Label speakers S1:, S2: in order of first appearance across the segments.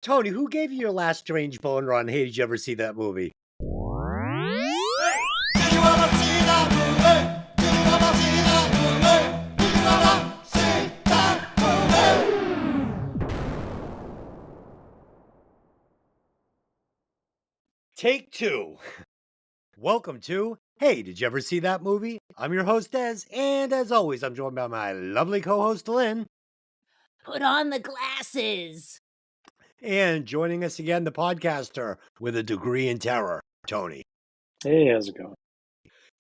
S1: Tony, who gave you your last strange boner on Hey, did you ever see that movie?
S2: Hey, did you ever see that movie? Did you ever see that movie? Did you ever see that movie?
S1: Take two. Welcome to Hey, did you ever see that movie? I'm your host, Des, and as always, I'm joined by my lovely co-host, Lynn.
S3: Put on the glasses.
S1: And joining us again, the podcaster with a degree in terror, Tony.
S4: Hey, how's it going?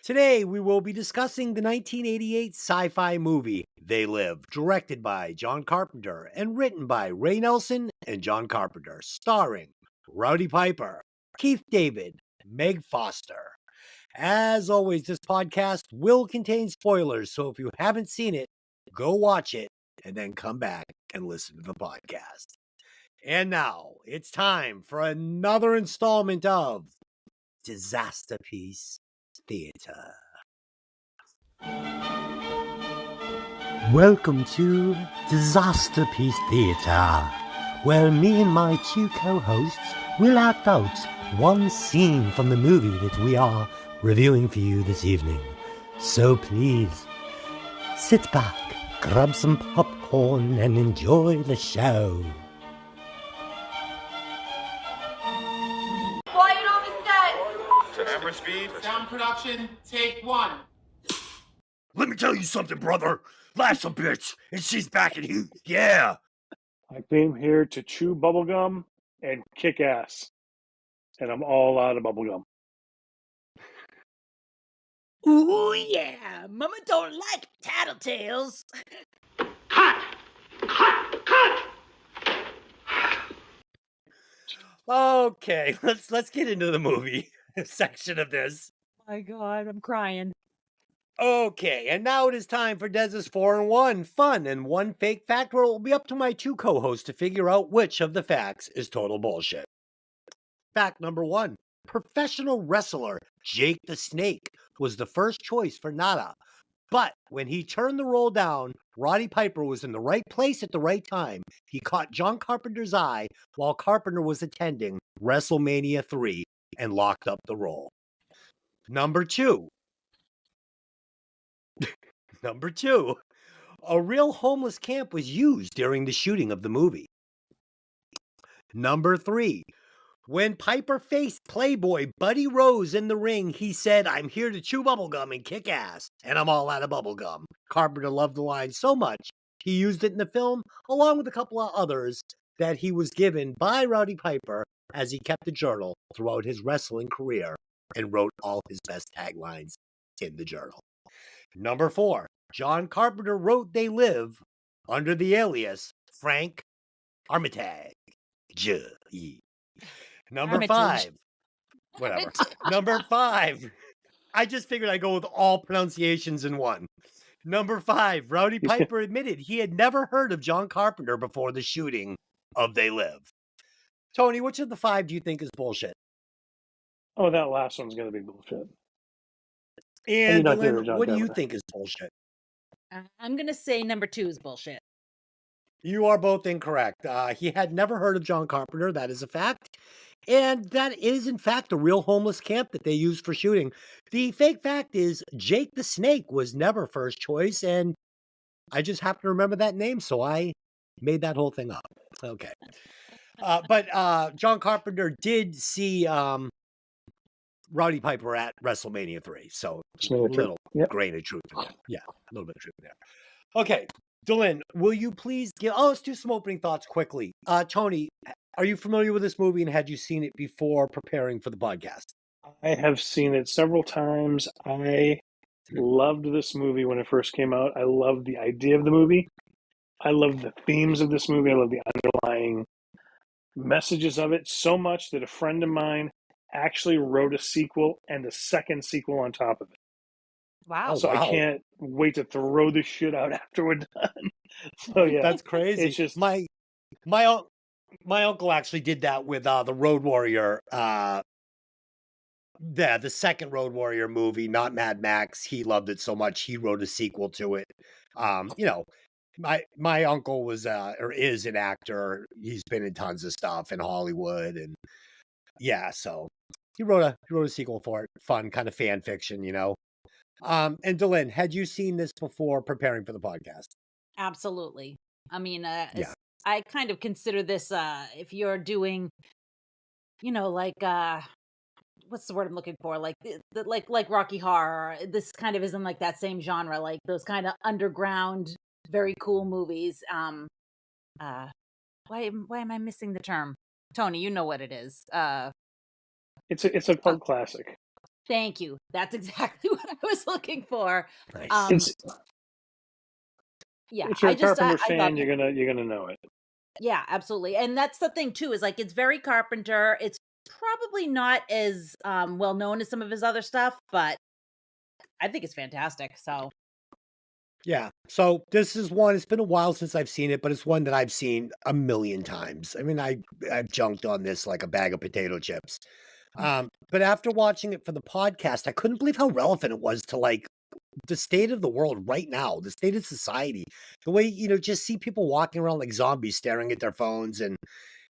S1: Today, we will be discussing the 1988 sci-fi movie, They Live, directed by John Carpenter and written by Ray Nelson and John Carpenter, starring Rowdy Piper, Keith David, Meg Foster. As always, this podcast will contain spoilers, so if you haven't seen it, go watch it and then come back and listen to the podcast. And now, it's time for another installment of Disaster Piece Theater. Welcome to Disaster Piece Theater, where me and my two co-hosts will act out one scene from the movie that we are reviewing for you this evening. So please, sit back, grab some popcorn, and enjoy the show.
S5: Quiet on the set.
S2: Camera speed.
S6: Sound production, take one.
S1: Let me tell you something, brother. Life's a bitch, and she's back in you. Yeah.
S4: I came here to chew bubblegum and kick ass. And I'm all out of bubblegum.
S3: Ooh, yeah. Mama don't like tattletales.
S1: Okay, let's get into the movie section of this.
S3: My God, I'm crying.
S1: Okay, and now it is time for Dez's 4-in-1 fun and one fake fact where it will be up to my two co-hosts to figure out which of the facts is total bullshit. Fact number 1. Professional wrestler Jake the Snake was the first choice for Nada. But when he turned the role down, Roddy Piper was in the right place at the right time. He caught John Carpenter's eye while Carpenter was attending WrestleMania 3 and locked up the role. Number 2. Number 2. A real homeless camp was used during the shooting of the movie. Number 3. When Piper faced Playboy Buddy Rose in the ring, he said, "I'm here to chew bubblegum and kick ass, and I'm all out of bubblegum." Carpenter loved the line so much, he used it in the film, along with a couple of others that he was given by Rowdy Piper as he kept a journal throughout his wrestling career and wrote all his best taglines in the journal. Number 4. John Carpenter wrote They Live under the alias Frank Armitage. Number
S3: Armitage.
S1: 5. Whatever. Number 5. I just figured I'd go with all pronunciations in one. Number 5. Rowdy Piper admitted he had never heard of John Carpenter before the shooting of They Live. Tony, which of the 5 do you think is bullshit?
S4: Oh, that last one's going to be bullshit.
S1: And
S4: not hear
S1: Lynn,
S4: John
S1: what do you
S4: Carpenter.
S1: think is bullshit?
S3: I'm going to say number 2 is bullshit.
S1: You are both incorrect. He had never heard of John Carpenter. That is a fact. And that is, in fact, a real homeless camp that they used for shooting. The fake fact is Jake the Snake was never first choice, and I just happen to remember that name, so I made that whole thing up. Okay. But John Carpenter did see Rowdy Piper at WrestleMania 3, so a little grain of truth in there. Yeah, a little bit of truth in there. Okay. Dylan, will you please give... Oh, let's do some opening thoughts quickly. Tony, are you familiar with this movie and had you seen it before preparing for the podcast?
S4: I have seen it several times. I loved this movie when it first came out. I loved the idea of the movie. I loved the themes of this movie. I love the underlying messages of it so much that a friend of mine actually wrote a sequel and a second sequel on top of it.
S3: Wow.
S4: So I can't wait to throw this shit out after we're done. So yeah,
S1: that's crazy.
S4: It's just
S1: my uncle actually did that with the Road Warrior. The second Road Warrior movie, not Mad Max. He loved it so much he wrote a sequel to it. My uncle was or is an actor. He's been in tons of stuff in Hollywood, and yeah, so he wrote a sequel for it. Fun kind of fan fiction, you know. And Delyn, had you seen this before preparing for the podcast?
S3: Absolutely. I mean,
S1: Yeah.
S3: I kind of consider this if you're doing, like what's the word I'm looking for? Like like Rocky Horror. This kind of isn't like that same genre, like those kind of underground, very cool movies. Uh why am I missing the term? Tony, you know what it is.
S4: It's a
S3: Uh,
S4: cult classic.
S3: Thank you. That's exactly what I was looking for.
S1: Nice.
S3: Um
S4: It's
S3: yeah,
S4: if you're a Carpenter
S3: I love
S4: fan,
S3: it.
S4: you're gonna know it.
S3: Yeah, absolutely. And that's the thing too, is like it's very Carpenter. It's probably not as well known as some of his other stuff, but I think it's fantastic. So
S1: Yeah. So this is one. It's been a while since I've seen it, but it's one that I've seen a million times. I mean, I've junked on this like a bag of potato chips. But after watching it for the podcast, I couldn't believe how relevant it was to like the state of the world right now, the state of society, the way, just see people walking around like zombies staring at their phones. And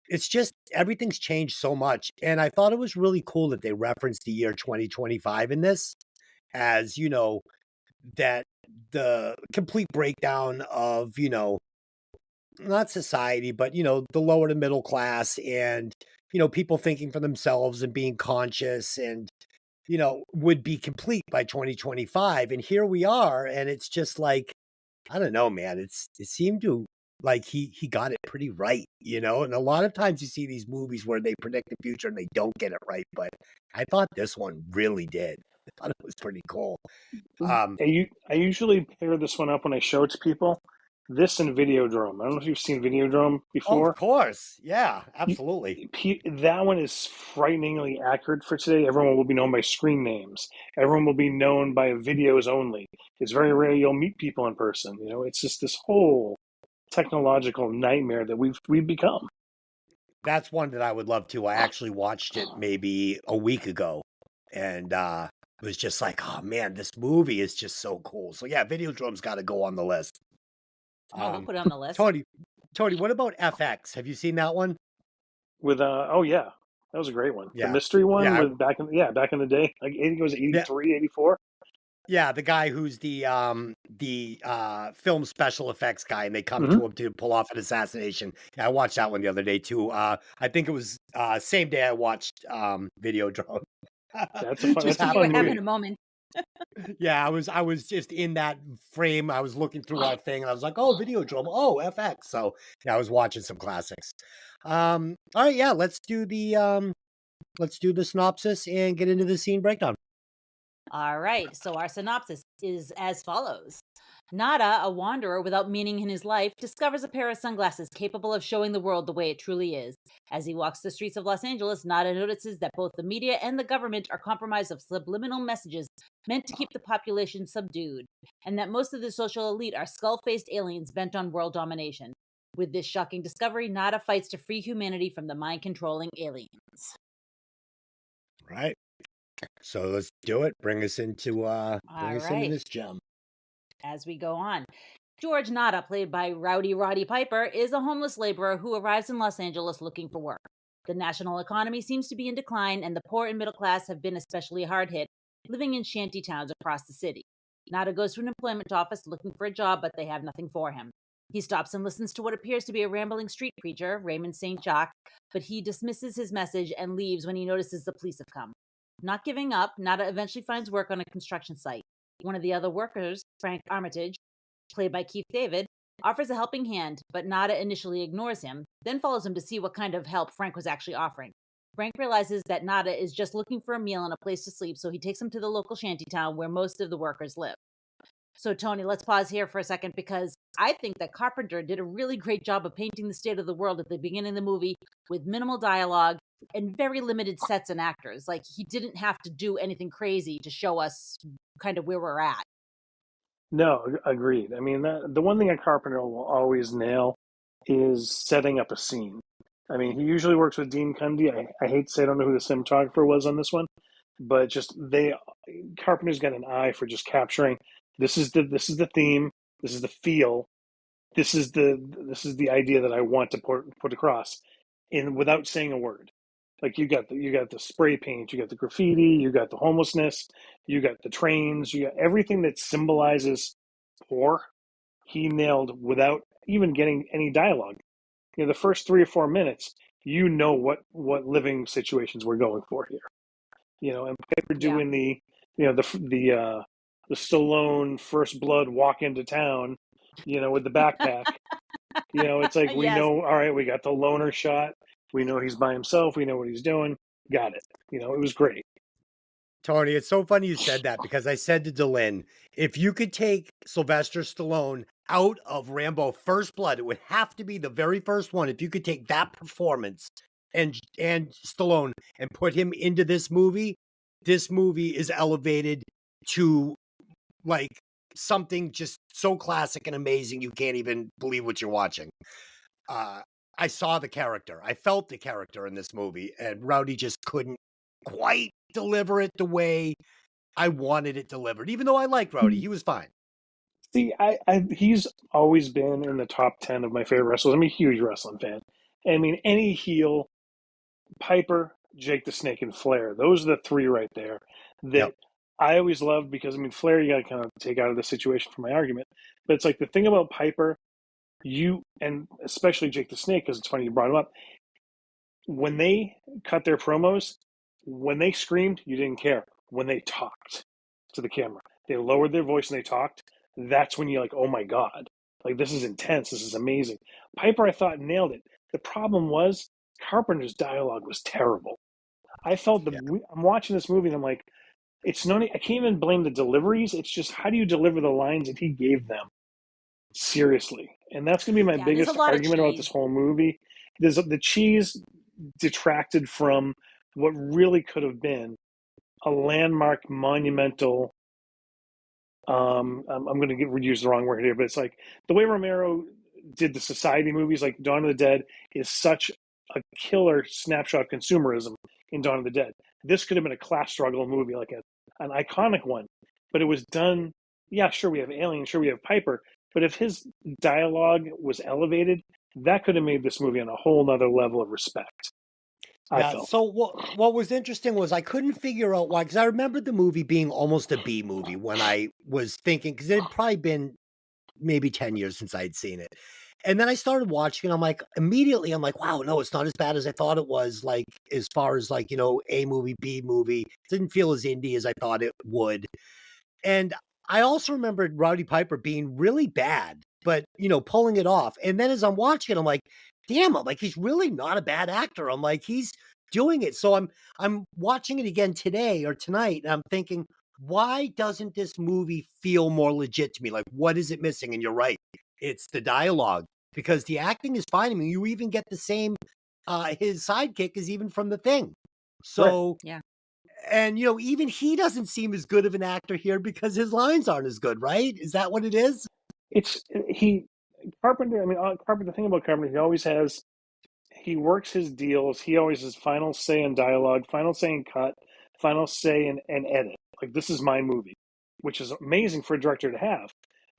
S1: it's just everything's changed so much. And I thought it was really cool that they referenced the year 2025 in this as, that the complete breakdown of, not society, but, the lower to middle class and, people thinking for themselves and being conscious and, would be complete by 2025. And here we are. And it's just like, I don't know, man. It seemed to like he got it pretty right, and a lot of times you see these movies where they predict the future and they don't get it right. But I thought this one really did. I thought it was pretty cool. Um,
S4: I usually pair this one up when I show it to people. This and Videodrome. I don't know if you've seen Videodrome
S1: oh, of
S4: before.
S1: course. Yeah,
S4: You-
S1: absolutely.
S4: That one is frighteningly accurate for today. Everyone will be known by screen names. Everyone will be known by videos only. It's very rare you'll meet people in person. It's just this whole technological nightmare that we've become.
S1: That's one that I would love to. I actually watched it maybe a week ago and was just like, oh man, this movie is just so cool. So yeah, Videodrome's got to go on the list.
S3: oh, we'll
S1: Um,
S3: put it on the list.
S1: Tony, Tony, what about FX? Have you seen that one?
S4: With oh yeah, that was a great one. The
S1: Yeah.
S4: mystery one
S1: Yeah.
S4: with back in the day. Like I think it was
S1: Yeah.
S4: 83, 84.
S1: Yeah, the guy who's the film special effects guy, and they come
S4: Mm-hmm.
S1: to him to pull off an assassination. Yeah, I watched that one the other day too. I think it was same day I watched Videodrome.
S4: That's a
S3: Just
S4: fun
S3: having
S4: movie.
S3: a moment.
S1: Yeah, I was just in that frame. I was looking through our thing and I was like, oh, Videodrome, oh, FX. So yeah, I was watching some classics. All right, yeah, let's do the synopsis and get into the scene breakdown.
S3: All right. So our synopsis is as follows. Nada, a wanderer without meaning in his life, discovers a pair of sunglasses capable of showing the world the way it truly is. As he walks the streets of Los Angeles, Nada notices that both the media and the government are compromised of subliminal messages meant to keep the population subdued, and that most of the social elite are skull-faced aliens bent on world domination. With this shocking discovery, Nada fights to free humanity from the mind-controlling aliens.
S1: Right. So let's do it. Bring us into
S3: All right.
S1: this gem.
S3: As we go on, George Nada, played by Rowdy Roddy Piper, is a homeless laborer who arrives in Los Angeles looking for work. The national economy seems to be in decline, and the poor and middle class have been especially hard hit, living in shanty towns across the city. Nada goes to an employment office looking for a job, but they have nothing for him. He stops and listens to what appears to be a rambling street preacher, Raymond St. Jacques, but he dismisses his message and leaves when he notices the police have come. Not giving up, Nada eventually finds work on a construction site. One of the other workers, Frank Armitage, played by Keith David, offers a helping hand, but Nada initially ignores him, then follows him to see what kind of help Frank was actually offering. Frank realizes that Nada is just looking for a meal and a place to sleep, so he takes him to the local shantytown where most of the workers live. So, Tony, let's pause here for a second because I think that Carpenter did a really great job of painting the state of the world at the beginning of the movie with minimal dialogue and very limited sets and actors. Like, he didn't have to do anything crazy to show us kind of where we're at.
S4: No, agreed. I mean, the one thing a Carpenter will always nail is setting up a scene. I mean, he usually works with Dean Cundy. I hate to say I don't know who the cinematographer was on this one, but Carpenter's got an eye for just capturing this is the theme, this is the feel, this is the idea that I want to put across, in without saying a word. Like you got the spray paint, you got the graffiti, you got the homelessness, you got the trains, you got everything that symbolizes poor. He nailed without even getting any dialogue. The first 3 or 4 minutes, what living situations we're going for here. And Piper
S3: Yeah.
S4: doing the Stallone First Blood walk into town, with the backpack. It's like we
S3: Yes.
S4: know, all right, we got the loner shot. We know he's by himself. We know what he's doing. Got it. It was great.
S1: Tony, it's so funny you said that because I said to Delin, if you could take Sylvester Stallone out of Rambo First Blood, it would have to be the very first one. If you could take that performance and Stallone and put him into this movie is elevated to like something just so classic and amazing you can't even believe what you're watching. I saw the character. I felt the character in this movie, and Rowdy just couldn't quite deliver it the way I wanted it delivered. Even though I liked Rowdy, he was fine.
S4: See, he's always been in the top 10 of my favorite wrestlers. I'm a huge wrestling fan. I mean, any heel, Piper, Jake the Snake, and Flair. Those are the three right there that
S1: Yep.
S4: I always loved, because Flair you got to kind of take out of the situation for my argument. But it's like the thing about Piper, and especially Jake the Snake, because it's funny you brought him up. When they cut their promos, when they screamed, you didn't care. When they talked to the camera, they lowered their voice and they talked. That's when you're like, oh my God, like this is intense. This is amazing. Piper, I thought, nailed it. The problem was Carpenter's dialogue was terrible. I felt
S1: Yeah.
S4: I'm watching this movie and I'm like, it's not. I can't even blame the deliveries. It's just, how do you deliver the lines that he gave them? Seriously. And that's going to be my
S3: Yeah, there's a
S4: biggest
S3: lot of
S4: argument about this
S3: cheese.
S4: whole movie. The cheese detracted from what really could have been a landmark, monumental. I'm going to use the wrong word here, but it's like the way Romero did the society movies, like Dawn of the Dead, is such a killer snapshot of consumerism in Dawn of the Dead. This could have been a class struggle movie, like an iconic one, but it was done. Yeah, sure, we have Alien, sure, we have Piper, but if his dialogue was elevated, that could have made this movie on a whole nother level of respect. I
S1: Yeah.
S4: felt.
S1: So what was interesting was I couldn't figure out why, because I remember the movie being almost a B movie when I was thinking, because it had probably been maybe 10 years since I'd seen it. And then I started watching, and immediately I'm like, wow, no, it's not as bad as I thought it was. Like, as far as like, A movie, B movie, it didn't feel as indie as I thought it would. And I also remembered Rowdy Piper being really bad, but pulling it off. And then as I'm watching it, I'm like, damn, I'm like, he's really not a bad actor. I'm like, he's doing it. So I'm watching it again today or tonight, and I'm thinking, why doesn't this movie feel more legit to me? Like, what is it missing? And you're right, it's the dialogue, because the acting is fine. I mean, you even get the same his sidekick is even from The Thing.
S4: Right.
S1: So
S3: Yeah.
S1: and even he doesn't seem as good of an actor here because his lines aren't as good, right? Is that what it is?
S4: It's he Carpenter. Carpenter. The thing about Carpenter, he works his deals. He always has final say in dialogue, final say in cut, final say in edit. Like, this is my movie, which is amazing for a director to have.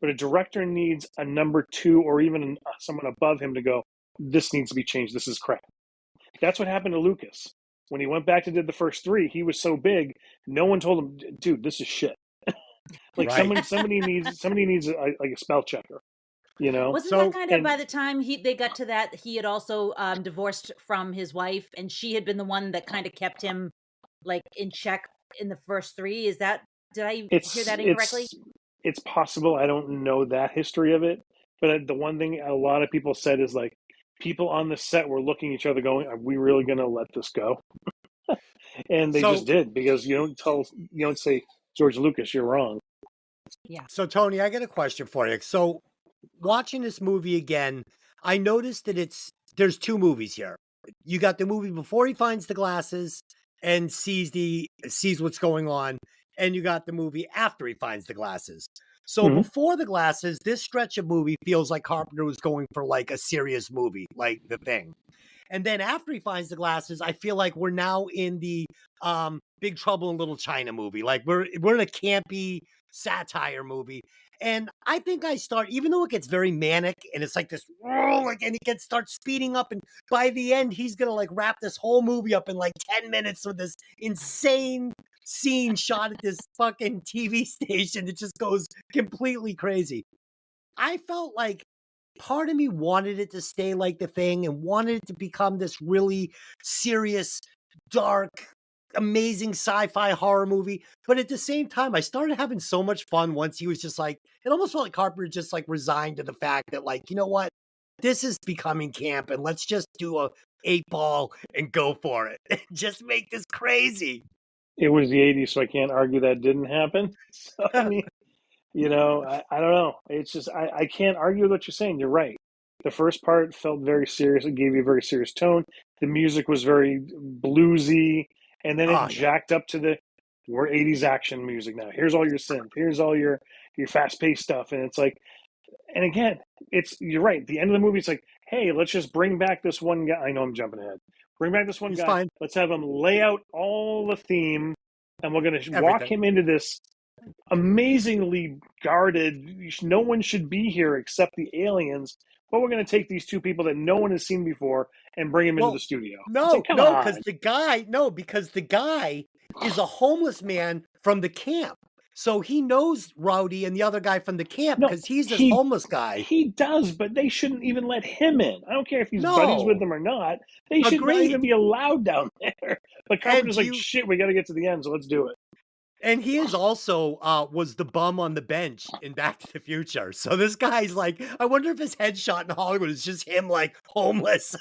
S4: But a director needs a number two, or even someone above him, to go, this needs to be changed. This is crap. That's what happened to Lucas. When he went back to did the first three, he was so big, no one told him, dude, this is shit. Like,
S1: Right.
S4: somebody needs like a spell checker, you know?
S3: Wasn't that
S1: So
S3: kind of
S4: And
S3: by the time they got to that, he had also divorced from his wife, and she had been the one that kind of kept him like in check in the first three? Did I hear
S4: it's
S3: that incorrectly?
S4: it's it's possible. I don't know that history of it, but the one thing a lot of people said is, like, people on the set were looking at each other going, are we really going to let this go? And they just
S1: so
S4: did, because you don't say, George Lucas, you're wrong.
S3: Yeah.
S1: so Tony, I got a question for you. So watching this movie again, I noticed that there's two movies here. You got the movie before he finds the glasses and sees what's going on, and you got the movie after he finds the glasses. So
S4: Mhm.
S1: before the glasses, this stretch of movie feels like Carpenter was going for like a serious movie, like The Thing. And then after he finds the glasses, I feel like we're now in the Big Trouble in Little China movie. Like we're in a campy satire movie. And I think I start, even though it gets very manic and it's like this, like, and it starts speeding up. And by the end, he's going to like wrap this whole movie up in like 10 minutes with this insane scene shot at this fucking TV station that just goes completely crazy. I felt like part of me wanted it to stay like The Thing and wanted it to become this really serious, dark, amazing sci-fi horror movie. But at the same time, I started having so much fun once he was just like, it almost felt like Carpenter just like resigned to the fact that, like, you know what? This is becoming camp and let's just do a 8 ball and go for it. And just make this crazy.
S4: It was the 80s, so I can't argue that didn't happen. So, I mean, I don't know. It's just, I can't argue with what you're saying. You're right. The first part felt very serious. It gave you a very serious tone. The music was very bluesy. And then it
S1: Oh, yeah.
S4: jacked up to we're 80s action music now. Here's all your synth. Here's all your fast-paced stuff. And it's like, and again, you're right. At the end of the movie, it's like, hey, let's just bring back this one guy. I know I'm jumping ahead. Bring back this one
S1: He's
S4: guy.
S1: fine.
S4: Let's have him lay out all the theme, and we're going to walk
S1: Everything.
S4: him into this amazingly guarded. No one should be here except the aliens. But we're going to take these two people that no one has seen before and bring them into the studio. It's like, come on.
S1: Because the guy is a homeless man from the camp. So he knows Rowdy and the other guy from the camp
S4: No,
S1: because he's this
S4: he
S1: homeless guy.
S4: he does, but they shouldn't even let him in. I don't care if he's buddies with
S1: No.
S4: them or not. They should not even
S1: Agreed.
S4: be allowed down there. But
S1: And
S4: Carpenter's like,
S1: you
S4: shit, we got to get to the end, so let's do it.
S1: and he is also was the bum on the bench in Back to the Future. So this guy's like, I wonder if his headshot in Hollywood is just him like homeless.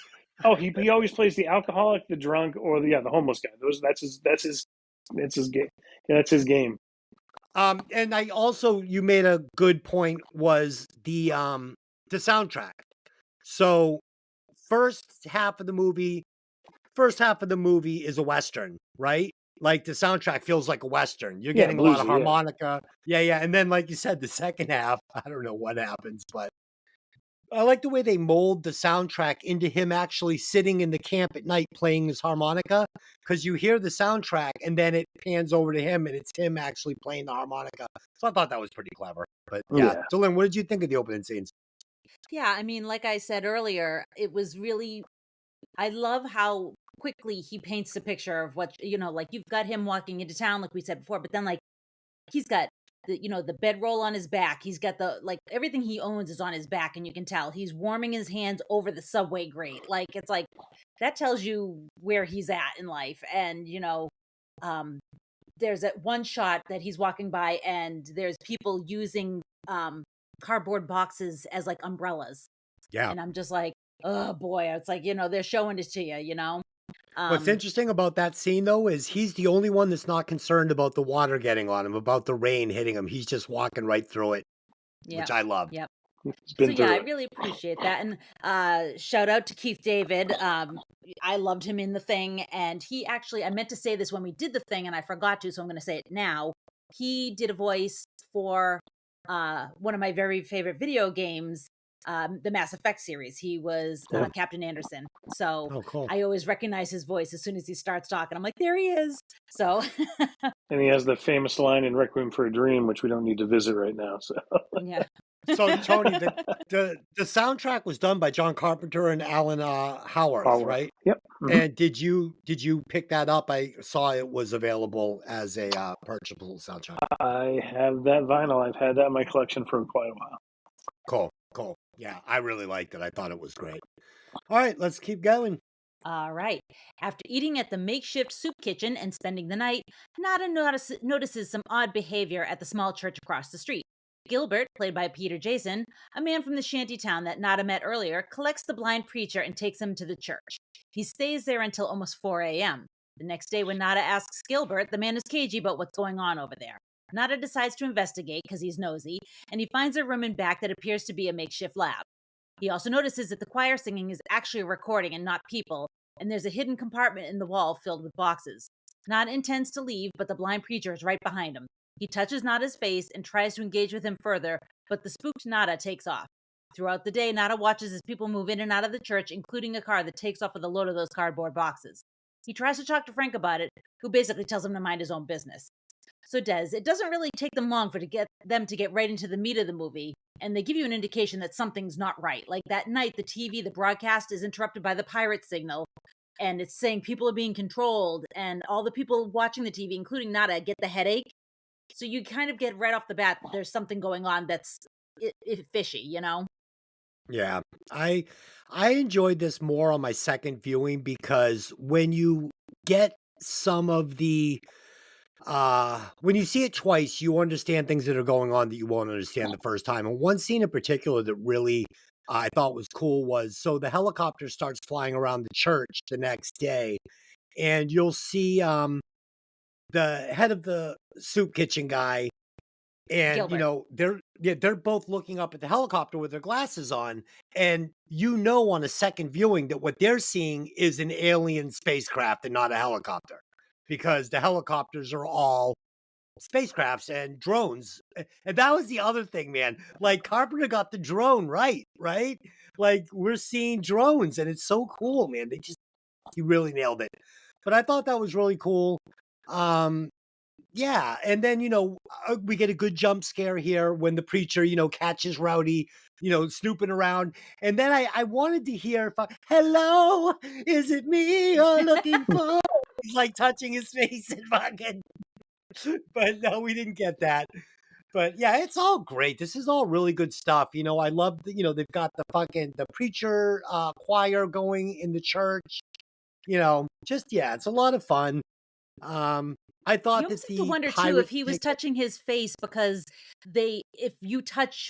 S4: Oh, he always plays the alcoholic, the drunk, or the homeless guy. That's his game. Yeah, that's his game.
S1: And I also, you made a good point, was the soundtrack. So first half of the movie is a Western, right? Like the soundtrack feels like a Western. You're
S4: Yeah,
S1: getting a lot of
S4: bluesy, yeah.
S1: harmonica. Yeah. And then, like you said, the second half, I don't know what happens, but I like the way they mold the soundtrack into him actually sitting in the camp at night playing his harmonica, because you hear the soundtrack and then it pans over to him and it's him actually playing the harmonica. So I thought that was pretty clever. But yeah.
S4: Yeah.
S1: So Lynn, what did you think of the opening scenes?
S3: Yeah, I mean, like I said earlier, it was really, I love how quickly he paints the picture of what, like you've got him walking into town, like we said before, but then like he's got the bedroll on his back. He's got everything he owns is on his back, and you can tell he's warming his hands over the subway grate. Like, it's like, that tells you where he's at in life. And, there's that one shot that he's walking by and there's people using, cardboard boxes as like umbrellas.
S1: Yeah.
S3: And I'm just like, oh boy, it's like, they're showing it to you,
S1: What's interesting about that scene, though, is he's the only one that's not concerned about the water getting on him, about the rain hitting him. He's just walking right through it, which I love.
S3: Yep.
S4: It's
S3: So
S4: been
S3: yeah, I
S4: through it.
S3: really appreciate that. And shout out to Keith David. I loved him in The Thing. And he actually, I meant to say this when we did The Thing and I forgot to, so I'm going to say it now. He did a voice for one of my very favorite video games, the Mass Effect series. He was Captain Anderson. So
S1: Oh, cool.
S3: I always recognize his voice as soon as he starts talking. I'm like, there he is. So
S4: And he has the famous line in Requiem for a Dream, which we don't need to visit right now. So
S3: yeah.
S1: So Tony, the soundtrack was done by John Carpenter and Alan Howarth, right?
S4: Yep. Mhm.
S1: And did you pick that up? I saw it was available as a purchasable soundtrack.
S4: I have that vinyl. I've had that in my collection for quite a while.
S1: Cool. Yeah, I really liked it. I thought it was great. All right, let's keep going.
S3: All right. After eating at the makeshift soup kitchen and spending the night, Nada notices some odd behavior at the small church across the street. Gilbert, played by Peter Jason, a man from the shanty town that Nada met earlier, collects the blind preacher and takes him to the church. He stays there until almost 4 a.m. The next day, when Nada asks Gilbert, the man is cagey about what's going on over there. Nada decides to investigate because he's nosy, and he finds a room in back that appears to be a makeshift lab. He also notices that the choir singing is actually a recording and not people, and there's a hidden compartment in the wall filled with boxes. Nada intends to leave, but the blind preacher is right behind him. He touches Nada's face and tries to engage with him further, but the spooked Nada takes off. Throughout the day, Nada watches as people move in and out of the church, including a car that takes off with a load of those cardboard boxes. He tries to talk to Frank about it, who basically tells him to mind his own business. So Des, it doesn't really take them long to get right into the meat of the movie, and they give you an indication that something's not right. Like that night, the broadcast is interrupted by the pirate signal, and it's saying people are being controlled, and all the people watching the TV, including Nada, get the headache. So you kind of get right off the bat that there's something going on that's fishy, you know?
S1: Yeah. I I enjoyed this more on my second viewing because when you get some of the when you see it twice, you understand things that are going on that you won't understand the first time. And one scene in particular that really I thought was cool was so the helicopter starts flying around the church the next day, and you'll see the head of the soup kitchen guy, and
S3: Gilbert.
S1: they're both looking up at the helicopter with their glasses on, and on a second viewing that what they're seeing is an alien spacecraft and not a helicopter, because the helicopters are all spacecrafts and drones. And that was the other thing, man. Like Carpenter got the drone right, right? Like we're seeing drones, and it's so cool, man. He really nailed it. But I thought that was really cool. Um, yeah, and then we get a good jump scare here when the preacher catches Rowdy snooping around, and then I wanted to hear hello, is it me you're looking for? He's like touching his face and fucking, but no, we didn't get that. But yeah, it's all great. This is all really good stuff. I love they've got the preacher choir going in the church. Just yeah, it's a lot of fun. I
S3: You
S1: thought
S3: almost
S1: that
S3: have to
S1: the
S3: wonder too if
S1: pirate
S3: he was touching his face because if you touch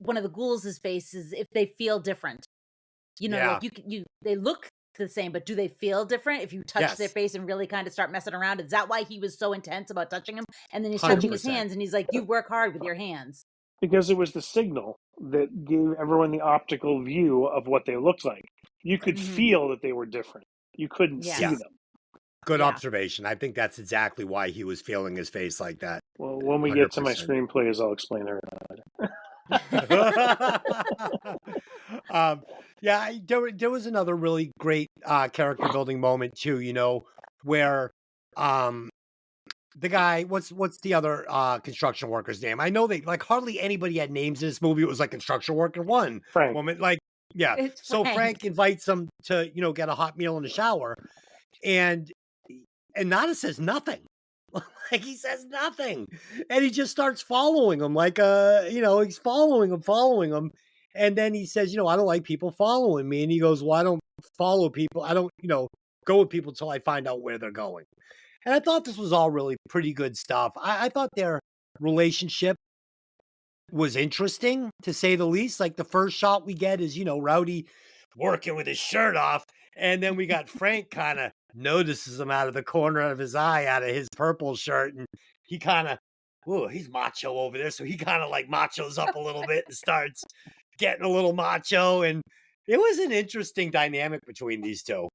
S3: one of the ghouls' faces, if they feel different.
S1: Yeah.
S3: Like they look the same, but do they feel different if you touch their
S1: Yes.
S3: face and really kind of start messing around? Is that why he was so intense about touching him? And then he's touching his
S1: 100%.
S3: hands and he's like, you work hard with your hands.
S4: Because it was the signal that gave everyone the optical view of what they looked like. You could
S3: Mhm.
S4: feel that they were different. You couldn't see
S3: Yes.
S4: them.
S1: Good
S3: Yeah.
S1: observation. I think that's exactly why he was feeling his face like that.
S4: Well, when we get to my
S1: 100%.
S4: screenplays, I'll explain it.
S1: Yeah, there was another really great character building moment too, where um the guy, what's the other construction worker's name? I know they like hardly anybody had names in this movie. It was like construction worker one
S4: Frank.
S1: woman, like yeah.
S3: It's
S1: So
S3: Frank.
S1: Frank invites him to, get a hot meal in the shower, and Nada says nothing. Like he says nothing, and he just starts following him like he's following him, and then he says, I don't like people following me, and he goes, well, I don't follow people, I don't go with people till I find out where they're going. And I thought this was all really pretty good stuff. I thought their relationship was interesting, to say the least. Like the first shot we get is, Rowdy working with his shirt off. And then we got Frank kind of notices him out of the corner of his eye, out of his purple shirt. And he kind of, oh, he's macho over there. So he kind of like machos up a little bit and starts getting a little macho. And it was an interesting dynamic between these two.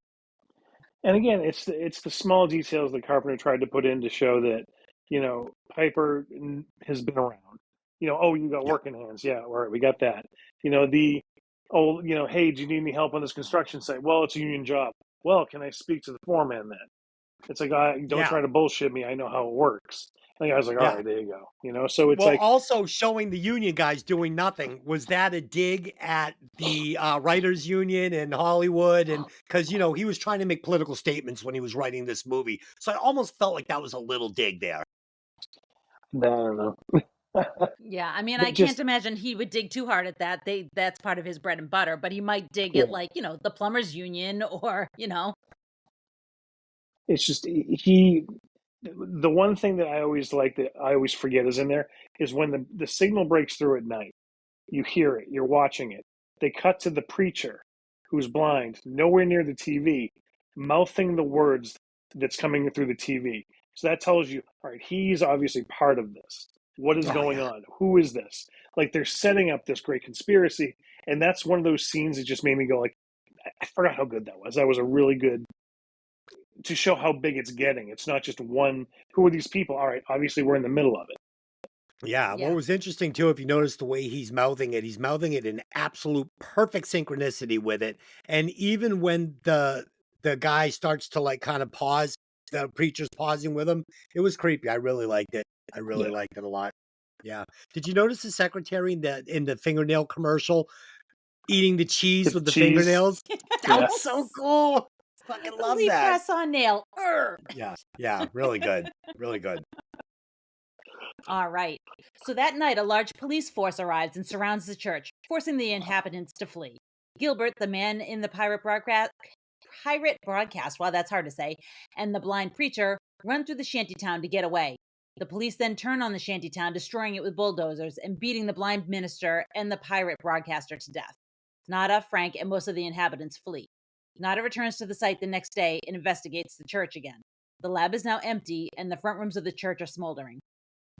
S4: And again, it's the small details that Carpenter tried to put in to show that, Piper has been around. Oh, you got
S1: Yeah.
S4: working hands. Yeah, all right, we got that. Hey, do you need any help on this construction site? Well, it's a union job. Well, can I speak to the foreman then? It's like, don't
S1: Yeah.
S4: try to bullshit me. I know how it works. And I was like, all
S1: Yeah.
S4: right, there you go. So it's
S1: Well,
S4: like,
S1: also showing the union guys doing nothing. Was that a dig at the writers union in Hollywood? And because, he was trying to make political statements when he was writing this movie. So I almost felt like that was a little dig there.
S4: I don't know.
S3: Yeah, I mean,
S4: But
S3: I
S4: just,
S3: can't imagine he would dig too hard at that. That's part of his bread and butter, but he might dig
S4: yeah,
S3: at like, the plumbers union or.
S4: it's just, the one thing that I always like that I always forget is in there is when the signal breaks through at night. You hear it, you're watching it. They cut to the preacher who's blind, nowhere near the TV, mouthing the words that's coming through the TV. So that tells you, all right, he's obviously part of this. What is
S1: Oh,
S4: going
S1: yeah.
S4: on? Who is this? Like they're setting up this great conspiracy. And that's one of those scenes that just made me go like, I forgot how good that was. That was a really good, to show how big it's getting. It's not just one, who are these people? All right, obviously we're in the middle of it.
S1: Yeah. What
S3: Yeah.
S1: was interesting, too, if you notice the way he's mouthing it in absolute perfect synchronicity with it. And even when the guy starts to like kind of pause, the preacher's pausing with him, it was creepy. I really liked it. I really liked it a lot. Yeah. Did you notice the secretary in the fingernail commercial eating the cheese with the
S4: cheese.
S1: fingernails? That
S4: Yeah.
S1: was so cool. Fucking
S3: The
S1: love
S3: Lee
S1: that.
S3: press-on nail.
S1: Yeah. Yeah. Really good. Really good.
S3: All right. So that night, a large police force arrives and surrounds the church, forcing the inhabitants to flee. Gilbert, the man in the pirate broadcast, wow, that's hard to say, and the blind preacher run through the shantytown to get away. The police then turn on the shantytown, destroying it with bulldozers and beating the blind minister and the pirate broadcaster to death. Nada, Frank, and most of the inhabitants flee. Nada returns to the site the next day and investigates the church again. The lab is now empty, and the front rooms of the church are smoldering.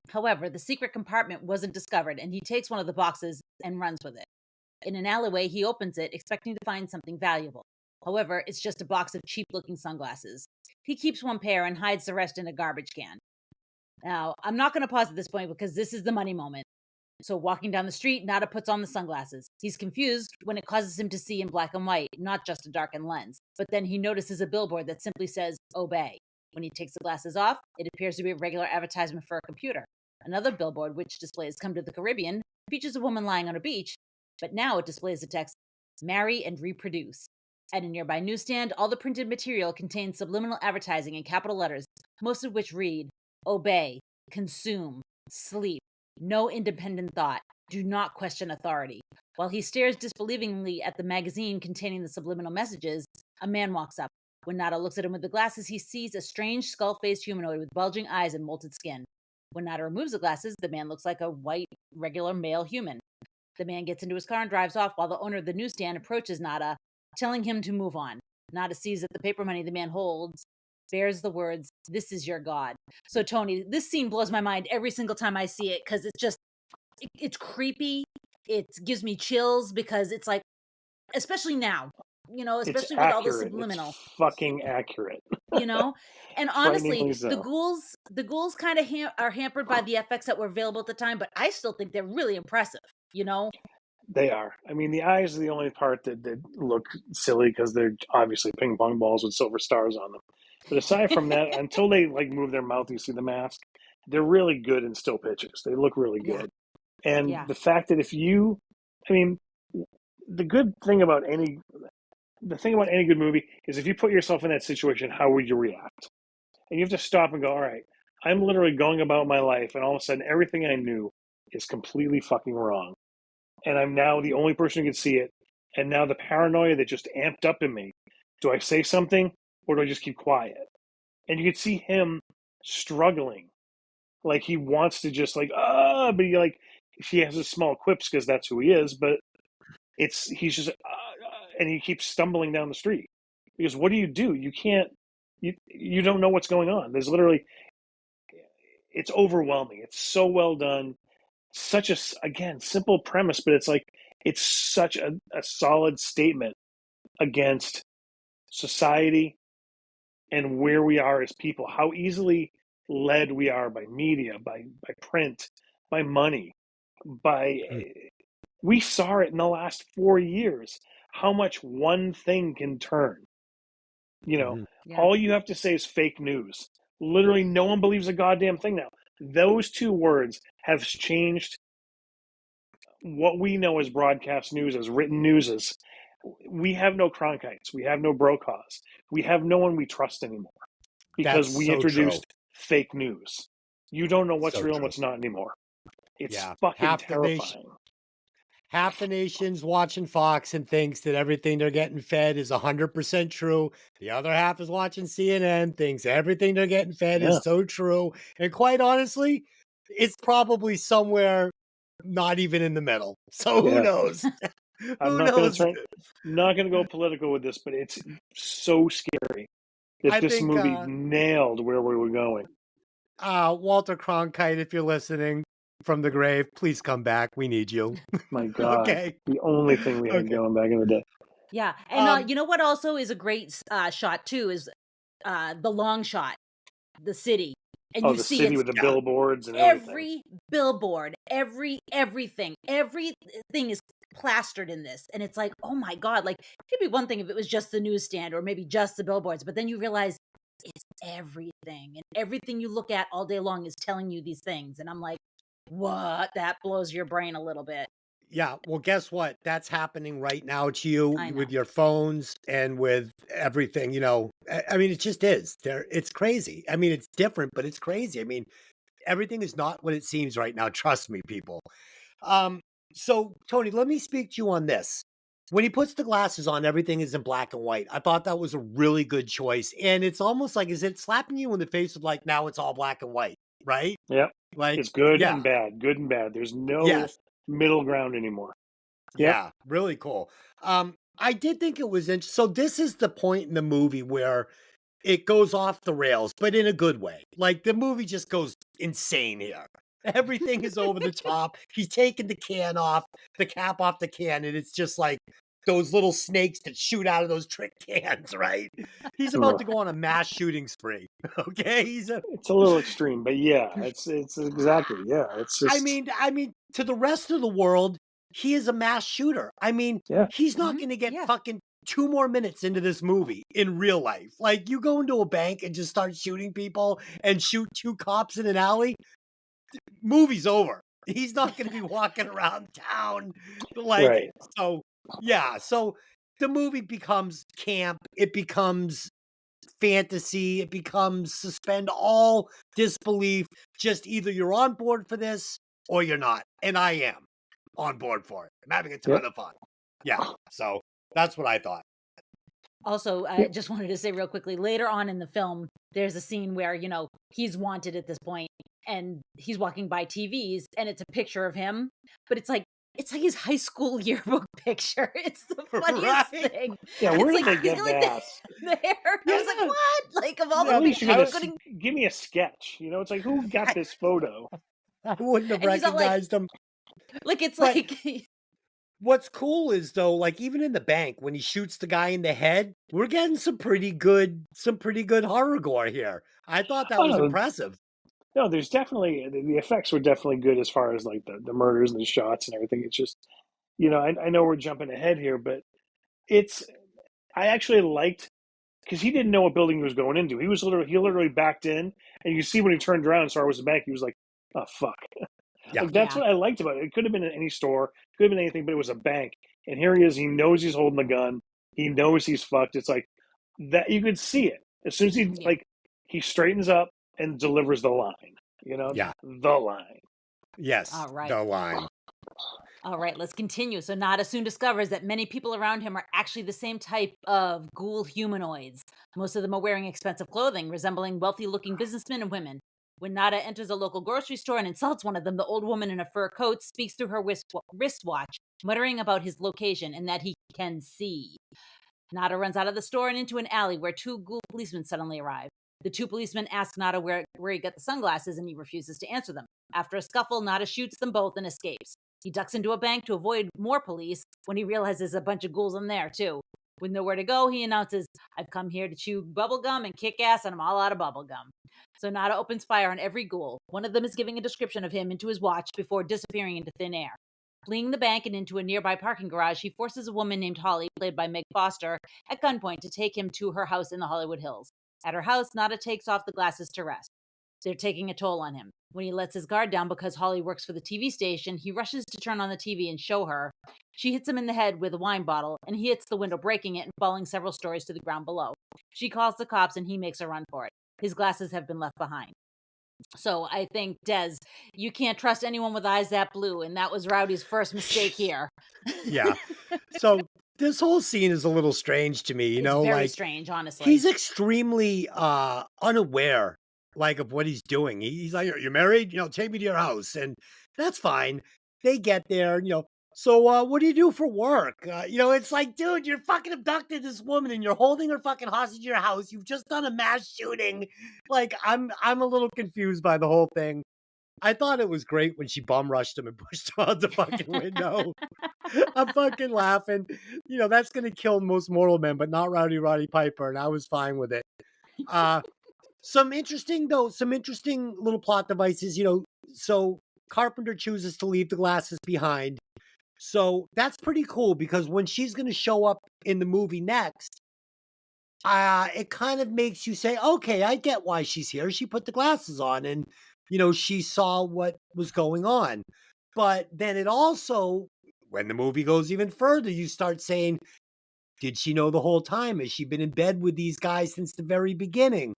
S3: However, the secret compartment wasn't discovered, and he takes one of the boxes and runs with it. In an alleyway, he opens it, expecting to find something valuable. However, it's just a box of cheap-looking sunglasses. He keeps one pair and hides the rest in a garbage can. Now, I'm not going to pause at this point because this is the money moment. So walking down the street, Nada puts on the sunglasses. He's confused when it causes him to see in black and white, not just a darkened lens. But then he notices a billboard that simply says, "Obey." When he takes the glasses off, it appears to be a regular advertisement for a computer. Another billboard, which displays "Come to the Caribbean," features a woman lying on a beach, but now it displays the text, "Marry and reproduce." At a nearby newsstand, all the printed material contains subliminal advertising in capital letters, most of which read, "Obey, consume, sleep, no independent thought, do not question authority." While he stares disbelievingly at the magazine containing the subliminal messages, a man walks up. When Nada looks at him with the glasses, he sees a strange skull-faced humanoid with bulging eyes and molted skin. When Nada removes the glasses, the man looks like a white, regular male human. The man gets into his car and drives off while the owner of the newsstand approaches Nada, telling him to move on. Nada sees that the paper money the man holds bears the words, "This is your God." So, Tony, this scene blows my mind every single time I see it because it's creepy. It gives me chills because it's like, especially now, especially with all the subliminal.
S4: It's fucking accurate.
S3: And honestly,
S4: Frighteningly so.
S3: the ghouls kind of are hampered by the effects that were available at the time, but I still think they're really impressive.
S4: They are. I mean, the eyes are the only part that look silly because they're obviously ping pong balls with silver stars on them. But aside from that, until they move their mouth, you see the mask. They're really good in still pictures. They look really good. And the fact that the good thing about any good movie is if you put yourself in that situation, how would you react? And you have to stop and go, all right, I'm literally going about my life, and all of a sudden everything I knew is completely fucking wrong. And I'm now the only person who can see it. And now the paranoia that just amped up in me. Do I say something or do I just keep quiet? And you can see him struggling. Like he wants to just but he has his small quips because that's who he is, but he's just, and he keeps stumbling down the street. Because what do? You can't, you don't know what's going on. There's literally, it's overwhelming. It's so well done. Such a, again, simple premise, but it's such a solid statement against society and where we are as people, how easily led we are by media, by print, by money, we saw it in the last 4 years, how much one thing can turn. All you have to say is fake news. Literally no one believes a goddamn thing now. Those two words have changed what we know as broadcast news, as written news. As we have no Cronkites, we have no Brokaws, we have no one we trust anymore because
S1: That's
S4: we
S1: so
S4: introduced
S1: true.
S4: fake news. You don't know what's
S1: So
S4: real and
S1: true.
S4: what's not anymore. It's
S1: Yeah.
S4: fucking terrifying.
S1: Half the nation's watching Fox and thinks that everything they're getting fed is 100% true. The other half is watching CNN, thinks everything they're getting fed is so true. And quite honestly, it's probably somewhere not even in the middle. So who knows?
S4: I'm not going to go political with this, but it's so scary that
S1: I
S4: this
S1: think
S4: movie nailed where we were going.
S1: Walter Cronkite, if you're listening from the grave, please come back. We need you.
S4: My God.
S1: Okay.
S4: The only thing we had going back in the day.
S3: Yeah. And you know what also is a great shot too is the long shot, the city. And you
S4: the
S3: see
S4: city with the billboards and everything.
S3: Every billboard, everything is plastered in this. And it's like, oh my God, it'd be one thing if it was just the newsstand or maybe just the billboards, but then you realize it's everything. And everything you look at all day long is telling you these things. And I'm like, what? That blows your brain a little bit.
S1: Yeah, well, guess what? That's happening right now to you
S3: I know.
S1: with your phones and with everything, I mean, it just is. It's crazy. I mean, it's different, but it's crazy. I mean, everything is not what it seems right now. Trust me, people. Um, so Tony, let me speak to you on this. When he puts the glasses on, everything is in black and white. I thought that was a really good choice. And it's almost like, is it slapping you in the face with like, now it's all black and white, right?
S4: Yep.
S1: Like,
S4: It's good
S1: yeah,
S4: and bad. Good and bad. There's no
S1: yes.
S4: middle ground anymore. Yep.
S1: Yeah, really cool. I did think it was interesting. So this is the point in the movie where it goes off the rails, but in a good way. Like the movie just goes insane here. Everything is over the top. He's taking the cap off the can, and it's just like those little snakes that shoot out of those trick cans, right? He's about to go on a mass shooting spree. Okay,
S4: It's a little extreme, but yeah, it's exactly, yeah. It's just
S1: I mean, to the rest of the world, he is a mass shooter. I mean,
S4: yeah.
S1: he's not going to get fucking 2 more minutes into this movie in real life. Like, you go into a bank and just start shooting people and shoot 2 cops in an alley, movie's over. He's not going to be walking around town like
S4: Right.
S1: so. Yeah, so the movie becomes camp. It becomes fantasy. It becomes suspend all disbelief. Just either you're on board for this or you're not. And I am on board for it. I'm having a ton
S4: Yep.
S1: of fun. Yeah. So that's what I thought.
S3: Also, I just wanted to say real quickly, later on in the film, there's a scene where, he's wanted at this point and he's walking by TVs and it's a picture of him, but it's like his high school yearbook picture. It's the funniest
S1: Right?
S3: thing.
S4: Yeah,
S3: It's
S4: where did
S3: like,
S4: they
S3: he's
S4: get
S3: got, like,
S4: that?
S3: the hair. I was like,
S1: Yeah.
S3: what? Like, of all
S1: Yeah,
S3: the
S4: At least
S3: pictures,
S4: you're
S3: I
S4: gonna
S3: couldn't.
S4: give me a sketch. It's like, who got this photo?
S1: I wouldn't have
S3: And he's not like,
S1: recognized him.
S3: it's
S1: But
S3: like,
S1: what's cool is though, like even in the bank when he shoots the guy in the head, we're getting some pretty good horror gore here. I thought that
S4: Oh
S1: was
S4: no,
S1: impressive.
S4: no. There's definitely the effects were definitely good as far as like the murders and the shots and everything. It's just I know we're jumping ahead here, but it's I actually liked because he didn't know what building he was going into. He literally backed in, and you see when he turned around and saw it was a bank, he was like, "Oh fuck!"
S1: Yeah.
S4: Like that's
S3: yeah.
S4: what I liked about it. It could have been in any store, could have been anything, but it was a bank, and here he is. He knows he's holding the gun. He knows he's fucked. It's like that. You could see it as soon as
S3: Yeah.
S4: he straightens up and delivers the line.
S1: Yeah.
S4: The line.
S1: Yes.
S3: All right.
S1: The line.
S3: All right, let's continue. So Nada soon discovers that many people around him are actually the same type of ghoul humanoids. Most of them are wearing expensive clothing, resembling wealthy-looking businessmen and women. When Nada enters a local grocery store and insults one of them, the old woman in a fur coat speaks through her wristwatch, muttering about his location and that he can see. Nada runs out of the store and into an alley where 2 ghoul policemen suddenly arrive. The 2 policemen ask Nada where he got the sunglasses, and he refuses to answer them. After a scuffle, Nada shoots them both and escapes. He ducks into a bank to avoid more police when he realizes a bunch of ghouls in there, too. With nowhere to go, he announces, "I've come here to chew bubblegum and kick ass, and I'm all out of bubblegum." So Nada opens fire on every ghoul. One of them is giving a description of him into his watch before disappearing into thin air. Fleeing the bank and into a nearby parking garage, he forces a woman named Holly, played by Meg Foster, at gunpoint to take him to her house in the Hollywood Hills. At her house, Nada takes off the glasses to rest. They're taking a toll on him. When he lets his guard down because Holly works for the TV station, he rushes to turn on the TV and show her. She hits him in the head with a wine bottle, and he hits the window, breaking it and falling several stories to the ground below. She calls the cops, and he makes a run for it. His glasses have been left behind. So I think, Des, you can't trust anyone with eyes that blue, and that was Rowdy's first mistake here.
S1: Yeah. So this whole scene is a little strange to me,
S3: It's very
S1: like
S3: strange, honestly.
S1: he's extremely unaware like of what he's doing. He's like, "You're married? Take me to your house." And that's fine. They get there, so what do you do for work? It's like, dude, you're fucking abducted this woman and you're holding her fucking hostage to your house. You've just done a mass shooting. Like, I'm a little confused by the whole thing. I thought it was great when she bum rushed him and pushed him out the fucking window. I'm fucking laughing. That's gonna kill most mortal men, but not Rowdy Roddy Piper, and I was fine with it. Uh some interesting little plot devices, so Carpenter chooses to leave the glasses behind. So that's pretty cool because when she's gonna show up in the movie next, it kind of makes you say, okay, I get why she's here. She put the glasses on and, she saw what was going on. But then it also, when the movie goes even further, you start saying, did she know the whole time? Has she been in bed with these guys since the very beginning?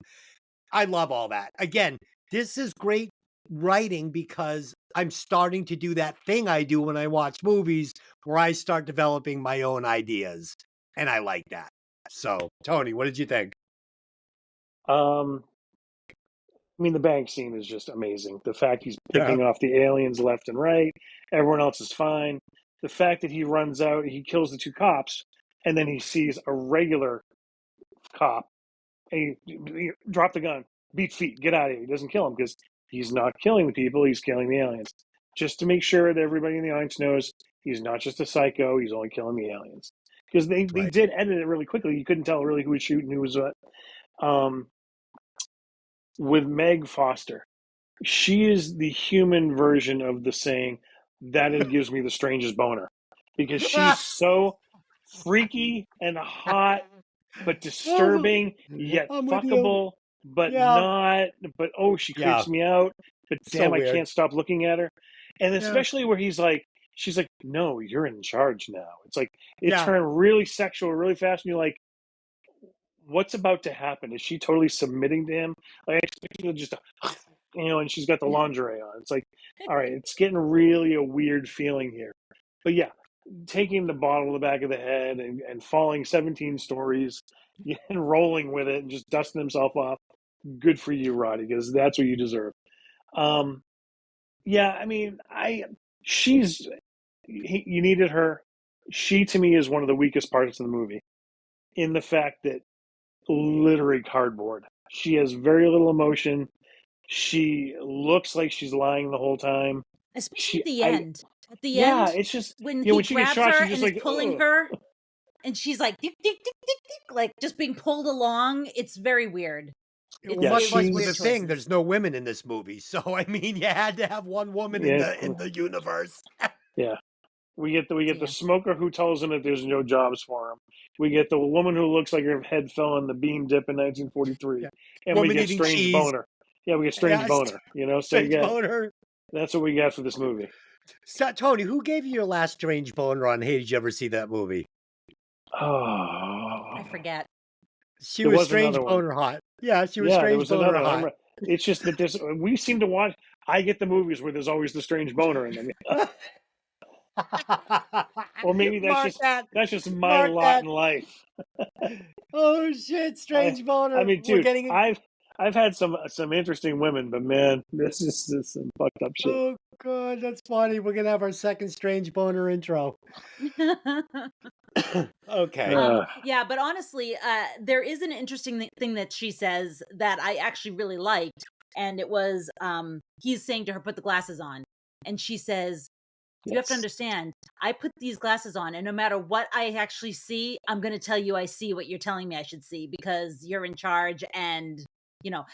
S1: I love all that. Again, this is great writing because I'm starting to do that thing I do when I watch movies where I start developing my own ideas. And I like that. So, Tony, what did you think?
S4: Um, I mean, the bank scene is just amazing. The fact he's
S1: Yeah.
S4: picking off the aliens left and right, everyone else is fine. The fact that he runs out, he kills the two cops, and then he sees a regular cop, and he drop the gun, beat feet, get out of here. He doesn't kill him because he's not killing the people, he's killing the aliens. Just to make sure that everybody in the audience knows he's not just a psycho, he's only killing the aliens. Because they
S1: Right.
S4: did edit it really quickly. You couldn't tell really who was shooting, who was what. Um, with Meg Foster, she is the human version of the saying that it gives me the strangest boner because she's so freaky and hot but
S1: Oh,
S4: disturbing yet
S1: I'm with you.
S4: fuckable but
S1: Yeah.
S4: not, but oh, she
S1: Yeah.
S4: creeps me out, but
S1: So
S4: damn, I
S1: weird.
S4: can't stop looking at her. And
S1: Yeah.
S4: especially where he's like, she's like, no, you're in charge now. It's like it
S1: Yeah.
S4: turned really sexual really fast and you're like, what's about to happen? Is she totally submitting to him? Like, I expect you to just, and she's got the lingerie on. It's like, all right, it's getting really a weird feeling here. But yeah, taking the bottle to the back of the head and falling 17 stories and rolling with it and just dusting himself off. Good for you, Roddy, because that's what you deserve. Um, yeah, I mean, she's, you needed her. She, to me, is one of the weakest parts of the movie in the fact that literally cardboard. She has very little emotion. She looks like she's lying the whole time.
S3: Especially
S4: She,
S3: at the
S4: I,
S3: end. At the
S4: yeah,
S3: end,
S4: it's just,
S3: when
S4: when
S3: he
S4: she gets
S3: grabs
S4: shot,
S3: her
S4: she's
S3: and
S4: just
S3: is
S4: like,
S3: pulling
S4: ugh.
S3: her, and she's like, tick, tick, tick, tick, tick, like just being pulled along. It's very weird.
S1: Well,
S4: Yeah,
S3: It
S1: much
S3: was
S1: like with the
S3: weird
S4: she's,
S1: thing,
S3: choices.
S1: there's no women in this movie. So I mean, you had to have one woman in
S4: yeah,
S1: the universe.
S4: yeah. We get the
S3: Dear.
S4: smoker who tells him that there's no jobs for him. We get the woman who looks like her head fell in the bean dip in 1943,
S1: Yeah.
S4: and we
S1: Woman
S4: get
S1: eating
S4: strange
S1: cheese.
S4: boner. Yeah, we get strange
S1: Yeah,
S4: boner. So you
S1: strange
S4: get
S1: boner.
S4: that's what we got for this movie.
S1: So, Tony, who gave you your last strange boner on Hey, did you ever see that movie?
S3: I
S4: Oh,
S3: forget.
S1: She
S4: there
S1: was
S4: was
S1: strange
S4: another one.
S1: boner hot. Yeah, she was
S4: Yeah, there
S1: strange
S4: was
S1: boner
S4: another one.
S1: hot.
S4: It's just that there's we seem to watch. I get the movies where there's always the strange boner in them, or maybe
S1: Mark that.
S4: that's just my
S1: Mark
S4: lot
S1: that.
S4: in life.
S1: Oh shit,
S4: I
S1: strange
S4: I
S1: boner.
S4: mean,
S1: We're
S4: dude,
S1: getting it.
S4: I've had some interesting women, but man, this is some fucked up shit.
S1: Oh god, that's funny. We're gonna have our second strange boner intro. Okay.
S3: Yeah, but honestly, there is an interesting thing that she says that I actually really liked, and it was he's saying to her, "Put the glasses on," and she says, "You have to
S4: Yes.
S3: understand. I put these glasses on, and no matter what I actually see, I'm going to tell you I see what you're telling me I should see because you're in charge." And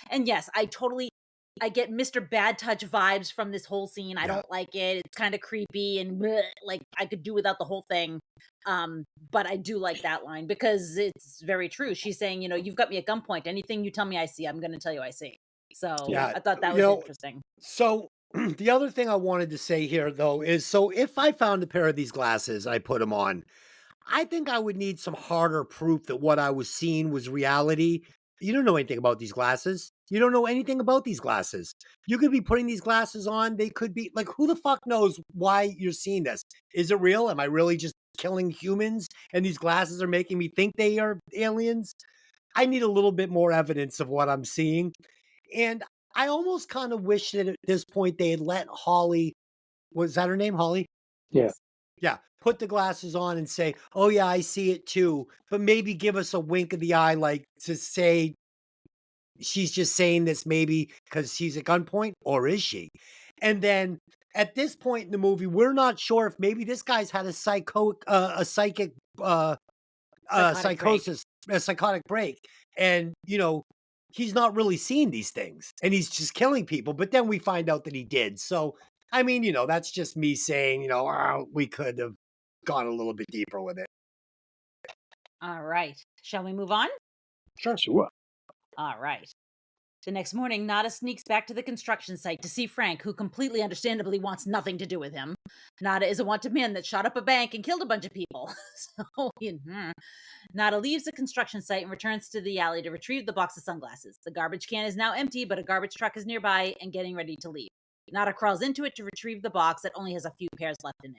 S3: and yes, I get Mr. Bad Touch vibes from this whole scene. I
S1: Yeah.
S3: don't like it. It's kind of creepy and bleh, like I could do without the whole thing. But I do like that line because it's very true. She's saying, you've got me at gunpoint. Anything you tell me I see, I'm going to tell you I see. So
S1: Yeah.
S3: I thought that
S1: You
S3: was
S1: know,
S3: interesting.
S1: so the other thing I wanted to say here though is so if I found a pair of these glasses, I put them on. I think I would need some harder proof that what I was seeing was reality. You don't know anything about these glasses. You don't know anything about these glasses. You could be putting these glasses on. They could be like, who the fuck knows why you're seeing this? Is it real? Am I really just killing humans? And these glasses are making me think they are aliens? I need a little bit more evidence of what I'm seeing. And I almost kind of wish that at this point they had let Holly, was that her name? Holly?
S4: Yeah.
S3: Yes.
S1: Yeah, put the glasses on and say, "Oh yeah, I see it too." But maybe give us a wink of the eye, like to say she's just saying this maybe because she's at gunpoint, or is she? And then at this point in the movie, we're not sure if maybe this guy's had a psychic,
S3: Psychotic break.
S1: psychosis, a psychotic break, and he's not really seeing these things, and he's just killing people. But then we find out that he did. So I mean, that's just me saying, "Oh, we could have gone a little bit deeper with it."
S3: All right. Shall we move on?
S1: Sure.
S4: Sure.
S3: All right. The next morning, Nada sneaks back to the construction site to see Frank, who completely understandably wants nothing to do with him. Nada is a wanted man that shot up a bank and killed a bunch of people. Nada leaves the construction site and returns to the alley to retrieve the box of sunglasses. The garbage can is now empty, but a garbage truck is nearby and getting ready to leave. Nada crawls into it to retrieve the box that only has a few pairs left in it.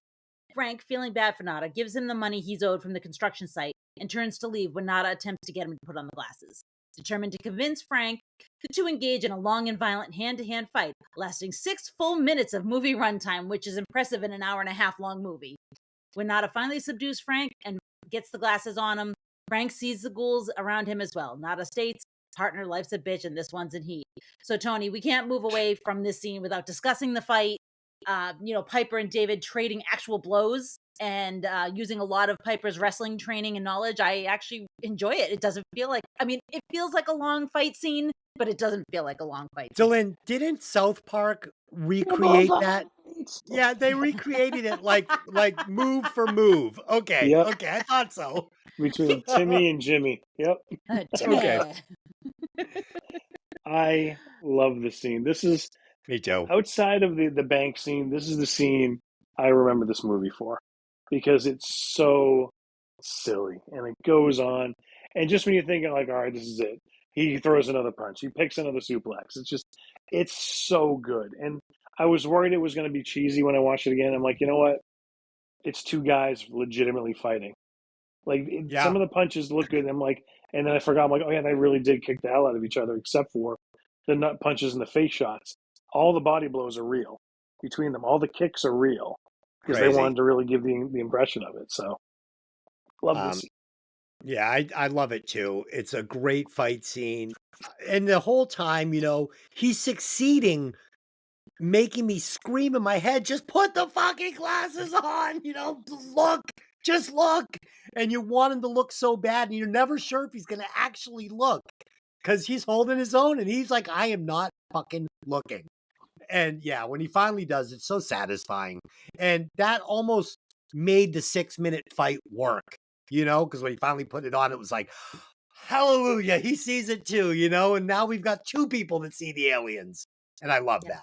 S3: Frank, feeling bad for Nada, gives him the money he's owed from the construction site and turns to leave when Nada attempts to get him to put on the glasses. Determined to convince Frank, the two engage in a long and violent hand-to-hand fight, lasting 6 full minutes of movie runtime, which is impressive in an hour-and-a-half long movie. When Nada finally subdues Frank and gets the glasses on him, Frank sees the ghouls around him as well. Nada states, partner, life's a bitch, and this one's in heat. So, Tony, we can't move away from this scene without discussing the fight. Piper and David trading actual blows and using a lot of Piper's wrestling training and knowledge. I actually enjoy it. It doesn't feel like, it feels like a long fight scene, but it doesn't feel like a long fight scene.
S1: Dylan, didn't South Park recreate that? Yeah, they recreated it like move for move. Okay,
S4: Yep.
S1: okay, I thought so.
S4: Between Timmy and Jimmy. Yep.
S3: Timmy.
S1: Okay.
S4: I love this scene. This is
S1: Me too.
S4: outside of the bank scene. This is the scene I remember this movie for because it's so silly and it goes on. And just when you think like, all right, this is it. He throws another punch. He picks another suplex. It's so good. And I was worried it was going to be cheesy when I watched it again. I'm like, you know what? It's two guys legitimately fighting. Like
S1: Yeah.
S4: some of the punches look good. And I'm like, and then I forgot. I'm like, oh yeah, they really did kick the hell out of each other, except for the nut punches and the face shots. All the body blows are real between them. All the kicks are real because they
S1: Crazy.
S4: wanted to really give the impression of it. So love this.
S1: Yeah, I love it too. It's a great fight scene. And the whole time, he's succeeding, making me scream in my head, just put the fucking glasses on, look, just look. And you want him to look so bad, and you're never sure if he's going to actually look because he's holding his own and he's like, I am not fucking looking. And yeah, when he finally does, it's so satisfying. And that almost made the 6-minute fight work, because when he finally put it on, it was like, hallelujah, he sees it too, and now we've got 2 people that see the aliens. And I love that.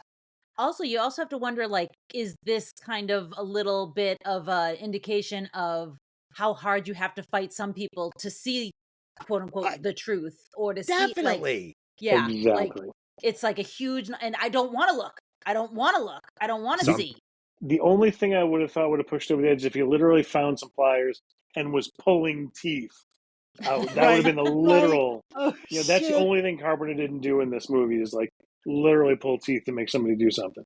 S3: Also, you also have to wonder, like, is this kind of a little bit of an indication of how hard you have to fight some people to see, quote unquote, the truth, or to see, like,
S1: Definitely.
S3: yeah, like,
S4: Exactly.
S3: it's like a huge, and I don't want to look. I don't want to look. I don't want to see.
S4: The only thing I would have thought would have pushed over the edge is if he literally found some pliers and was pulling teeth out. That would have been the literal.
S1: Oh,
S4: That's the
S1: shit.
S4: only thing Carpenter didn't do in this movie is like literally pull teeth to make somebody do something.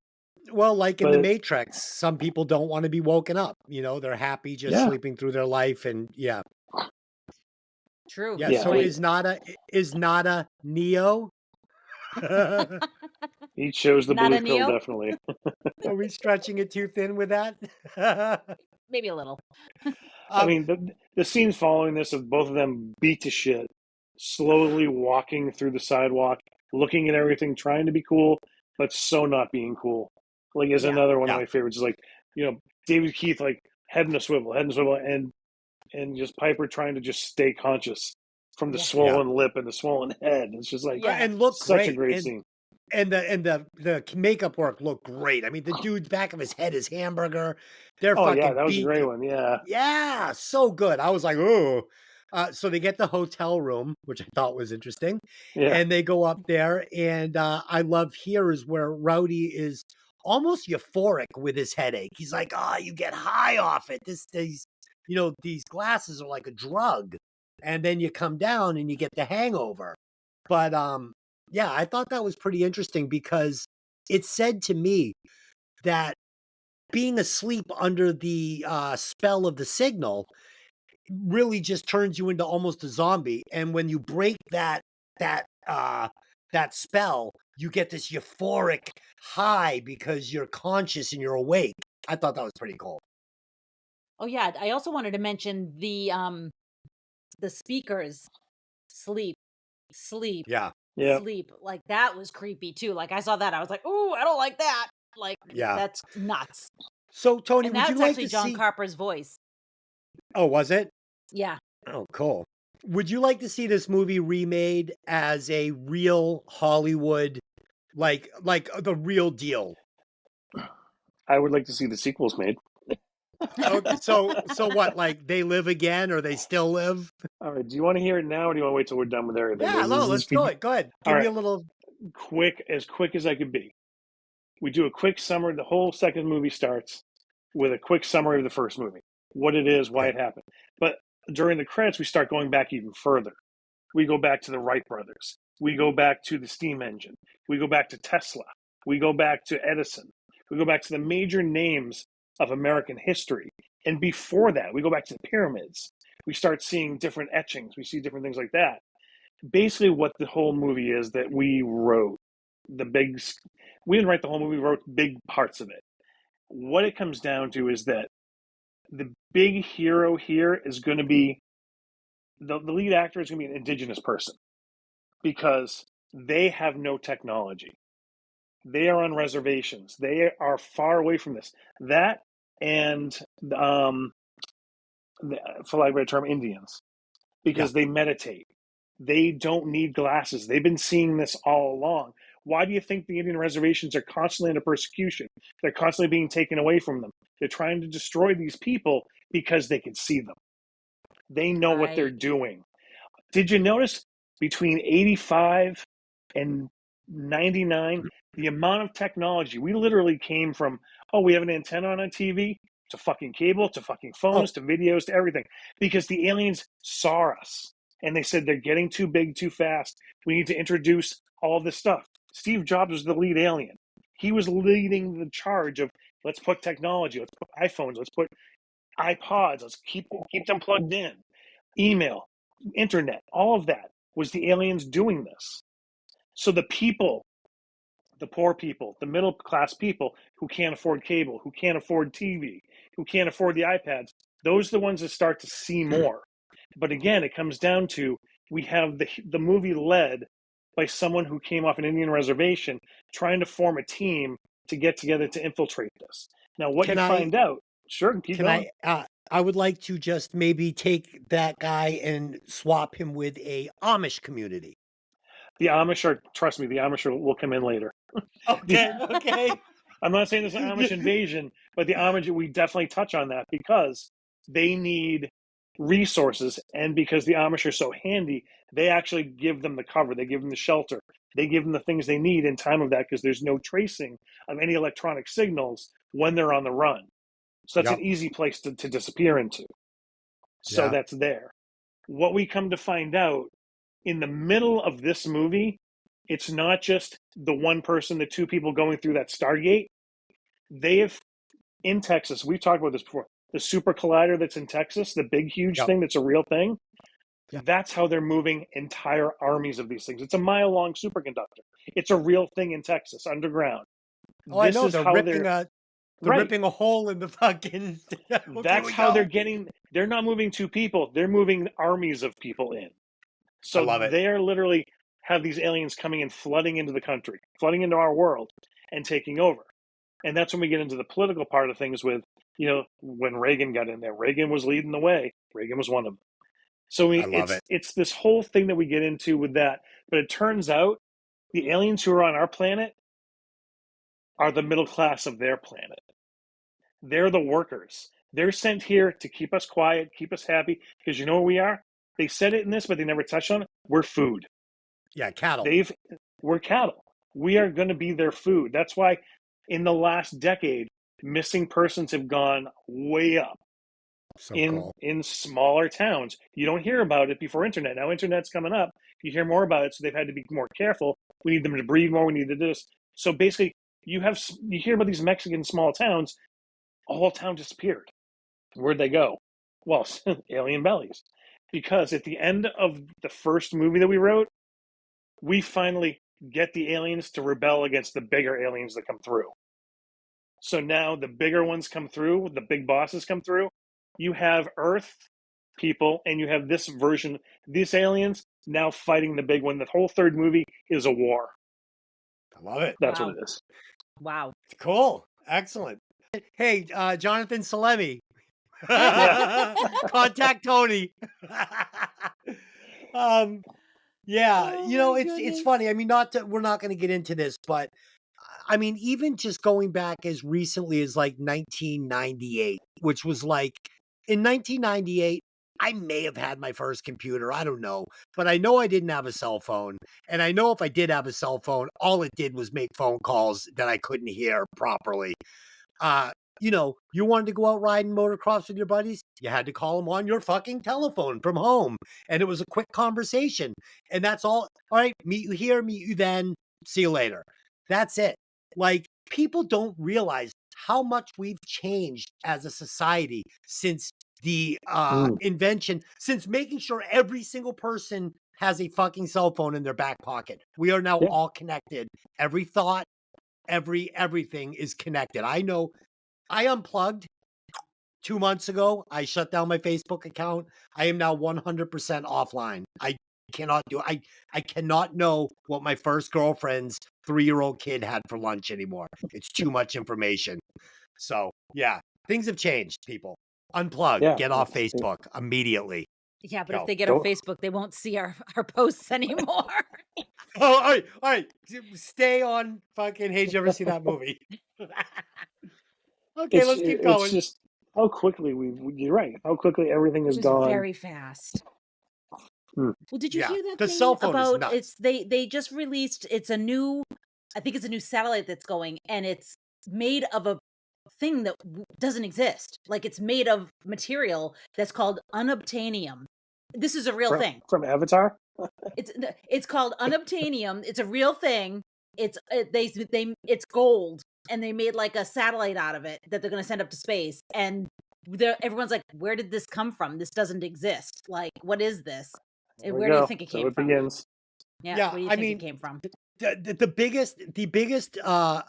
S1: Well, like in The
S4: But-
S1: Matrix, some people don't want to be woken up. They're happy just sleeping through their life. And yeah.
S3: True.
S1: Yeah.
S4: Yeah.
S1: So
S3: Right.
S1: is Nada Neo?
S4: He chose the
S3: Not
S4: blue
S3: a
S4: pill,
S3: Neo?
S4: definitely.
S1: Are we stretching it too thin with that?
S3: Maybe a little.
S4: I mean, the scenes following this of both of them beat to shit, slowly walking through the sidewalk, looking at everything, trying to be cool, but so not being cool. Like, is another one of my favorites. Is like, David Keith, like, head in a swivel, and just Piper trying to just stay conscious from the swollen lip and the swollen head. It's just like,
S1: and look
S4: such a
S1: great.
S4: great scene.
S1: And the makeup work looked great. I mean, the dude's back of his head is hamburger. They're
S4: Oh
S1: fucking
S4: yeah, that was a
S1: beat.
S4: great one. Yeah.
S1: Yeah, so good. I was like, oh. So they get the hotel room, which I thought was interesting.
S4: Yeah.
S1: And they go up there, and I love here is where Rowdy is almost euphoric with his headache. He's like, you get high off it. These glasses are like a drug. And then you come down and you get the hangover. But yeah, I thought that was pretty interesting because it said to me that being asleep under the spell of the signal really just turns you into almost a zombie. And when you break that spell, you get this euphoric high because you're conscious and you're awake. I thought that was pretty cool.
S3: Oh yeah, I also wanted to mention the speakers sleep,
S1: Yeah.
S3: sleep. Like that was creepy too. Like I saw that, I was like, "Ooh, I don't like that." Like that's nuts.
S1: So Tony,
S3: And
S1: would
S3: that's
S1: you like
S3: actually
S1: to
S3: John
S1: see?
S3: Carpenter's voice.
S1: Oh, was it?
S3: Yeah.
S1: Oh, cool. Would you like to see this movie remade as a real Hollywood, like the real deal?
S4: I would like to see the sequels made.
S1: Okay, so what? Like they live again, or they still live?
S4: All right. Do you want to hear it now, or do you want to wait till we're done with everything?
S1: Yeah, no, let's do it. Go ahead.
S4: All
S1: Give me a
S4: right.
S1: little.
S4: Quick as I could be. We do a quick summary. The whole second movie starts with a quick summary of the first movie, what it is, why
S1: Okay.
S4: it happened. But during the credits, we start going back even further. We go back to the Wright brothers. We go back to the steam engine. We go back to Tesla. We go back to Edison. We go back to the major names of American history. And before that, we go back to the pyramids. We start seeing different etchings. We see different things like that. Basically, what the whole movie is that we wrote. We didn't write the whole movie, we wrote big parts of it. What it comes down to is that the big hero here is going to be the lead actor is going to be an indigenous person because they have no technology. They are on reservations. They are far away from this. That and, for lack of a better term, Indians, because they meditate. They don't need glasses. They've been seeing this all along. Why do you think the Indian reservations are constantly under persecution? They're constantly being taken away from them. They're trying to destroy these people because they can see them. They know what they're
S3: Right.
S4: doing. Did you notice between 85 and 99, the amount of technology? We literally came from, oh, we have an antenna on a TV, to fucking cable, to fucking phones,
S1: Oh,
S4: to videos, to everything. Because the aliens saw us and they said they're getting too big too fast. We need to introduce all of this stuff. Steve Jobs was the lead alien. He was leading the charge of let's put technology, let's put iPhones, let's put iPods, let's keep them plugged in. Email, internet, all of that was the aliens doing this. So the people, the poor people, the middle class people who can't afford cable, who can't afford TV, who can't afford the iPads, those are the ones that start to see more. But again, it comes down to we have the movie led by someone who came off an Indian reservation trying to form a team to get together to infiltrate this. Now, what you
S1: can I?
S4: find out, sure, keep
S1: Can
S4: going.
S1: I? I would like to just maybe take that guy and swap him with a Amish community.
S4: The Amish are, trust me, the Amish will come in later.
S1: Okay. Okay.
S4: I'm not saying there's an Amish invasion, but the Amish, we definitely touch on that because they need resources. And because the Amish are so handy, they actually give them the cover, they give them the shelter, they give them the things they need in time of that because there's no tracing of any electronic signals when they're on the run. So that's
S1: Yep.
S4: an easy place to disappear into. So
S1: Yeah.
S4: that's there. What we come to find out in the middle of this movie, it's not just the one person, the two people going through that Stargate. They have, in Texas, we've talked about this before, the super collider that's in Texas, the big, huge
S1: Yep.
S4: thing that's a real thing.
S1: Yeah.
S4: That's how they're moving entire armies of these things. It's a mile-long superconductor. It's a real thing in Texas, underground.
S1: Oh, I
S4: This
S1: know.
S4: is
S1: They're
S4: how
S1: ripping
S4: they're,
S1: a. They're
S4: right.
S1: ripping a hole in the fucking. Okay,
S4: That's
S1: we
S4: how they're
S1: go.
S4: getting, they're not moving two people, they're moving armies of people in.
S1: I
S4: So
S1: love it.
S4: they are literally have these aliens coming and flooding into the country, flooding into our world and taking over. And that's when we get into the political part of things with, when Reagan got in there. Reagan was leading the way. Reagan was one of them. So
S1: I love it.
S4: it's this whole thing that we get into with that. But it turns out the aliens who are on our planet are the middle class of their planet. They're the workers. They're sent here to keep us quiet, keep us happy, because you know what we are? They said it in this, but they never touched on it. We're food.
S1: Yeah, cattle.
S4: We're cattle. We are going to be their food. That's why in the last decade, missing persons have gone way up
S1: So
S4: in
S1: cool.
S4: smaller towns. You don't hear about it before internet. Now internet's coming up. You hear more about it, so they've had to be more careful. We need them to breathe more. We need to do this. So basically, you hear about these Mexican small towns. All town disappeared. Where'd they go? Well, alien bellies. Because at the end of the first movie that we wrote, we finally get the aliens to rebel against the bigger aliens that come through. So now the bigger ones come through, the big bosses come through. You have Earth people, and you have this version, these aliens now fighting the big one. The whole third movie is a war.
S1: I love it.
S4: That's
S3: Wow.
S4: what it is.
S3: Wow.
S1: Cool. Excellent. Hey, Jonathan Salemi.
S4: Yeah.
S1: Contact Tony. Um, yeah,
S3: Oh
S1: you
S3: my
S1: know, it's
S3: goodness.
S1: funny. I mean, not to, we're not going to get into this, but I mean, even just going back as recently as like 1998, which was like in 1998, I may have had my first computer. I don't know, but I know I didn't have a cell phone, and I know if I did have a cell phone, all it did was make phone calls that I couldn't hear properly. Uh, you know, you wanted to go out riding motocross with your buddies, you had to call them on your fucking telephone from home. And it was a quick conversation. And that's all. All right, meet you here, meet you then, see you later. That's it. Like, people don't realize how much we've changed as a society since the invention, since making sure every single person has a fucking cell phone in their back pocket. We are now
S4: Yeah.
S1: all connected. Every thought, everything is connected. I know I unplugged 2 months ago. I shut down my Facebook account. I am now 100% offline. I cannot do I cannot know what my first girlfriend's 3-year-old kid had for lunch anymore. It's too much information. So, yeah, things have changed, people. Unplug,
S4: Yeah,
S1: get off Facebook immediately.
S3: Yeah, but if
S1: Go.
S3: they get on
S4: Don't-
S3: Facebook, they won't see our posts anymore.
S1: Oh, all right. Stay on fucking Hey, did you ever see that movie? Okay, let's keep
S4: it's
S1: going.
S4: just how quickly you're right. How quickly everything
S3: Which
S4: is
S3: is
S4: gone.
S3: very fast.
S4: Hmm.
S3: Well, did you
S1: Yeah,
S3: hear that
S1: the
S3: thing
S1: cell phone is
S3: about
S1: nuts.
S3: they just released I think it's a new satellite that's going, and it's made of a thing that doesn't exist. Like, it's made of material that's called unobtainium. This is a real thing.
S4: From Avatar.
S3: It's called unobtainium. It's a real thing. It's gold, and they made like a satellite out of it that they're going to send up to space. And everyone's like, "Where did this come from? This doesn't exist. Like, what is this?
S4: There we
S3: Where do you
S4: go.
S3: think it
S4: So
S3: came
S4: it
S3: from?"
S4: begins.
S3: Yeah,
S1: Yeah,
S3: where do you
S1: I
S3: think it
S1: mean,
S3: came from?
S1: the biggest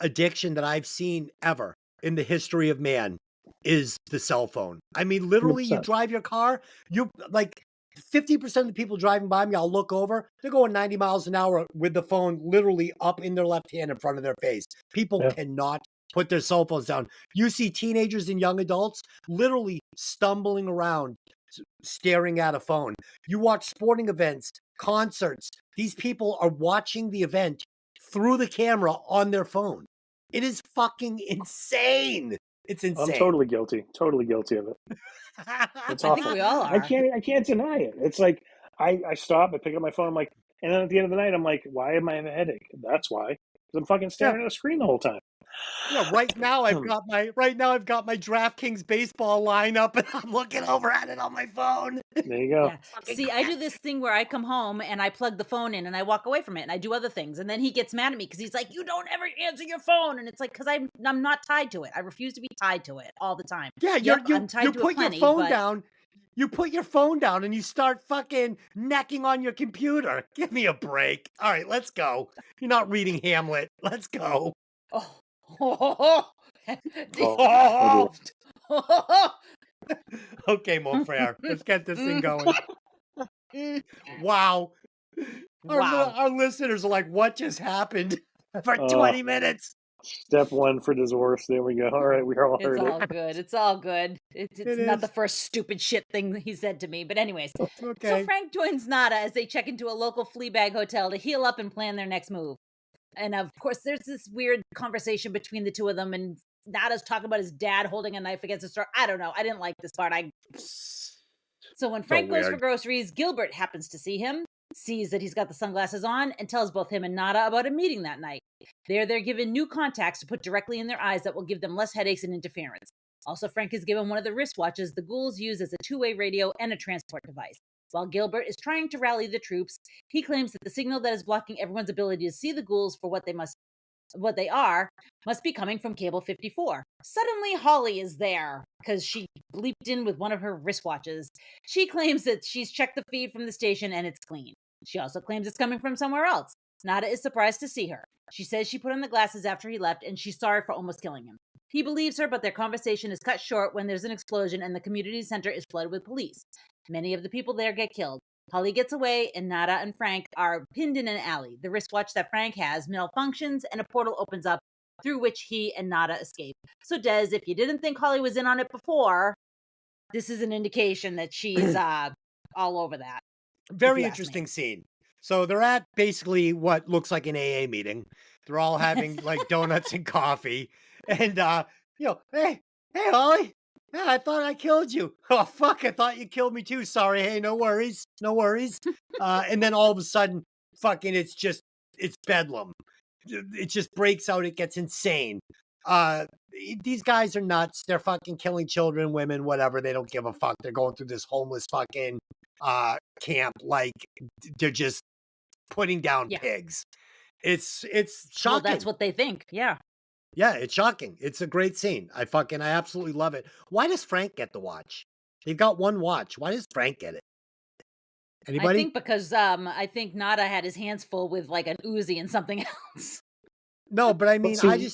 S1: addiction that I've seen ever in the history of man is the cell phone. I mean, literally, you
S4: 100%.
S1: drive your car, you like 50% of the people driving by me, I'll look over, they're going 90 miles an hour with the phone literally up in their left hand in front of their face. People
S4: Yeah.
S1: cannot put their cell phones down. You see teenagers and young adults literally stumbling around, staring at a phone. You watch sporting events, concerts. These people are watching the event through the camera on their phone. It is fucking insane. It's
S4: I'm
S1: insane.
S4: totally guilty. Totally guilty of it. It's
S3: I think
S4: awful.
S3: we all
S4: I
S3: are.
S4: can't deny it. It's like I stop, I pick up my phone, I'm like, and then at the end of the night, I'm like, why am I having a headache? That's why. Because I'm fucking
S1: Yeah.
S4: staring at a screen the whole time.
S1: Yeah, right now I've got my DraftKings baseball lineup and I'm looking over at it on my phone.
S4: There you go.
S3: Yeah. See, I do this thing where I come home and I plug the phone in and I walk away from it and I do other things. And then he gets mad at me because he's like, "You don't ever answer your phone." And it's like, because I'm not tied to it. I refuse to be tied to it all the time.
S1: Yeah,
S3: Yep, I'm tied
S1: you
S3: to it
S1: put your
S3: plenty,
S1: phone
S3: but
S1: down. You put your phone down and you start fucking necking on your computer. Give me a break. All right, let's go. You're not reading Hamlet. Let's go.
S3: oh,
S4: Oh,
S1: Okay, mon frere. Let's get this thing going. Wow.
S3: Wow.
S1: Our listeners are like, what just happened for
S4: Uh,
S1: 20 minutes?
S4: Step one for divorce. There we go. All right, we all
S3: It's
S4: heard
S3: all
S4: it.
S3: good. It's all good. It's
S1: It
S3: not the
S1: is.
S3: first stupid shit thing he said to me. But anyways, so
S1: Okay.
S3: Frank joins Nada as they check into a local Fleabag hotel to heal up and plan their next move. And of course, there's this weird conversation between the two of them, and Nada's talking about his dad holding a knife against his throat. I don't know. I didn't like this part. So when Frank goes for
S1: weird.
S3: groceries, Gilbert happens to see him, sees that he's got the sunglasses on, and tells both him and Nada about a meeting that night. There, they're given new contacts to put directly in their eyes that will give them less headaches and interference. Also, Frank is given one of the wristwatches the ghouls use as a two-way radio and a transport device. While Gilbert is trying to rally the troops, he claims that the signal that is blocking everyone's ability to see the ghouls for what they are must be coming from cable 54. Suddenly, Holly is there because she bleeped in with one of her wristwatches. She claims that she's checked the feed from the station and it's clean. She also claims it's coming from somewhere else. Nada is surprised to see her. She says she put on the glasses after he left and she's sorry for almost killing him. He believes her, but their conversation is cut short when there's an explosion and the community center is flooded with police. Many of the people there get killed. Holly gets away, and Nada and Frank are pinned in an alley. The wristwatch that Frank has malfunctions, and a portal opens up through which he and Nada escape. So, Des, if you didn't think Holly was in on it before, this is an indication that she's all over that.
S1: Very
S3: you ask me.
S1: interesting scene. So they're at basically what looks like an AA meeting. They're all having like donuts and coffee. And hey, hey Holly. Yeah, I thought I killed you. Oh fuck, I thought you killed me too. Sorry. Hey, no worries. No worries. And then all of a sudden, fucking it's bedlam. It just breaks out, it gets insane. These guys are nuts. They're fucking killing children, women, whatever. They don't give a fuck. They're going through this homeless fucking camp like they're just putting down
S3: Yeah.
S1: pigs. It's
S3: Well,
S1: shocking.
S3: that's what they think. Yeah.
S1: Yeah, it's shocking. It's a great scene. I absolutely love it. Why does Frank get the watch? They've got one watch. Why does Frank get it?
S3: I
S1: Anybody?
S3: think because I think Nada had his hands full with like an Uzi and something else.
S1: No, but I
S4: But
S1: mean,
S4: see,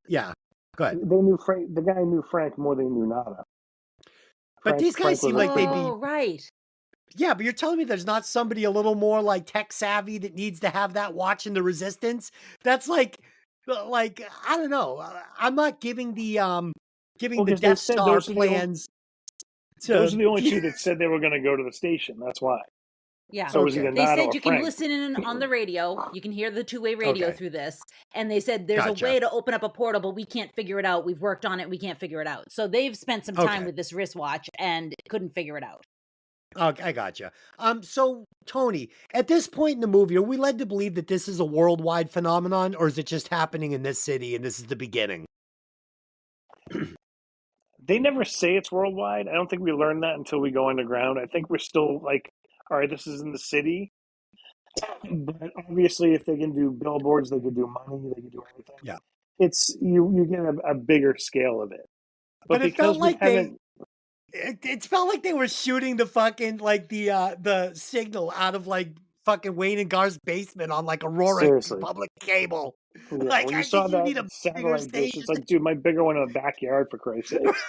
S1: yeah. Go ahead.
S4: they knew Frank. The guy knew Frank more than he knew Nada.
S1: But these guys seem like they'd be.
S3: Oh, right.
S1: Yeah, but you're telling me there's not somebody a little more like tech savvy that needs to have that watch in the Resistance? That's like I don't know. I'm not giving the
S4: Well,
S1: Death
S4: 'cause they said
S1: Star
S4: those are the only-
S1: plans
S4: Those
S1: to.
S4: are the only two that said they were going to go to the station. That's why.
S3: Yeah.
S4: So it was
S1: Okay.
S4: either
S3: They
S4: Nada
S3: said
S4: or
S3: you can
S4: Frank.
S3: listen in on the radio. You can hear the two-way radio
S1: Okay.
S3: through this. And they said there's
S1: Gotcha.
S3: a way to open up a portal, but we can't figure it out. We've worked on it. We can't figure it out. So they've spent some time
S1: Okay.
S3: with this wristwatch and couldn't figure it out.
S1: Okay, I gotcha. So Tony, at this point in the movie, are we led to believe that this is a worldwide phenomenon, or is it just happening in this city and this is the beginning?
S4: They never say it's worldwide. I don't think we learn that until we go underground. I think we're still like, all right, this is in the city. But obviously, if they can do billboards, they could do money, they could do everything.
S1: Yeah.
S4: It's you get a bigger scale of it.
S1: But it felt
S4: because we
S1: like
S4: haven't,
S1: it felt like they were shooting the fucking like the signal out of like fucking Wayne and Gar's basement on like Aurora
S4: seriously,
S1: public cable.
S4: yeah,
S1: Like
S4: when you
S1: I
S4: saw
S1: think you need
S4: that
S1: a bigger
S4: satellite dish,
S1: station.
S4: it's like, dude, my bigger one in the backyard, for Christ's sakes.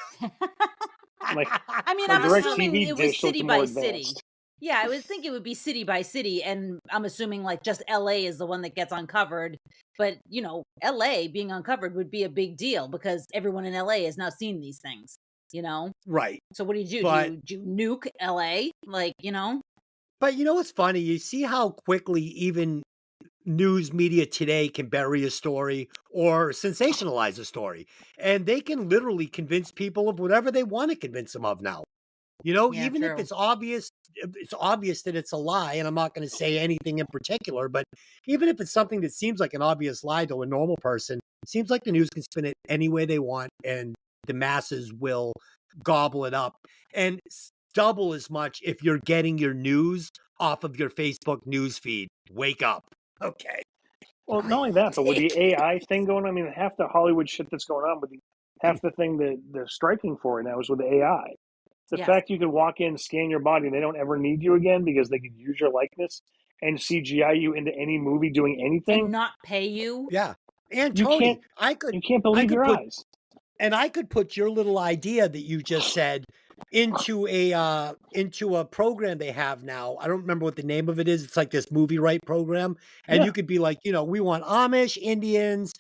S4: My
S3: I mean,
S4: my
S3: I'm
S4: direct
S3: assuming
S4: TV
S3: it was
S4: dish
S3: city
S4: looked
S3: by
S4: more
S3: city.
S4: advanced.
S3: Yeah, I would think it would be city by city, and I'm assuming like just LA is the one that gets uncovered. But LA being uncovered would be a big deal because everyone in LA has now seen these things.
S1: Right.
S3: So what do you do?
S1: But
S3: Do you nuke LA?
S1: but you know what's funny? You see how quickly even news media today can bury a story or sensationalize a story, and they can literally convince people of whatever they want to convince them of now.
S3: Yeah,
S1: Even if
S3: true.
S1: it's obvious that it's a lie, and I'm not going to say anything in particular, but even if it's something that seems like an obvious lie to a normal person, it seems like the news can spin it any way they want, and the masses will gobble it up. And double as much if you're getting your news off of your Facebook news feed. Wake up. Okay.
S4: Well, not only that, but with the AI thing going on, I mean, half the Hollywood shit that's going on with half the thing that they're striking for now is with AI. The
S3: Yes.
S4: fact you can walk in, scan your body, and they don't ever need you again because they could use your likeness and CGI you into any movie doing anything.
S3: And not pay you.
S1: Yeah. And
S4: You
S1: Tony,
S4: can't- You can't believe your eyes.
S1: and I could put your little idea that you just said into a program they have now. I don't remember what the name of it is. It's like this movie right program. And
S4: Yeah.
S1: you could be like, we want Amish, Indians,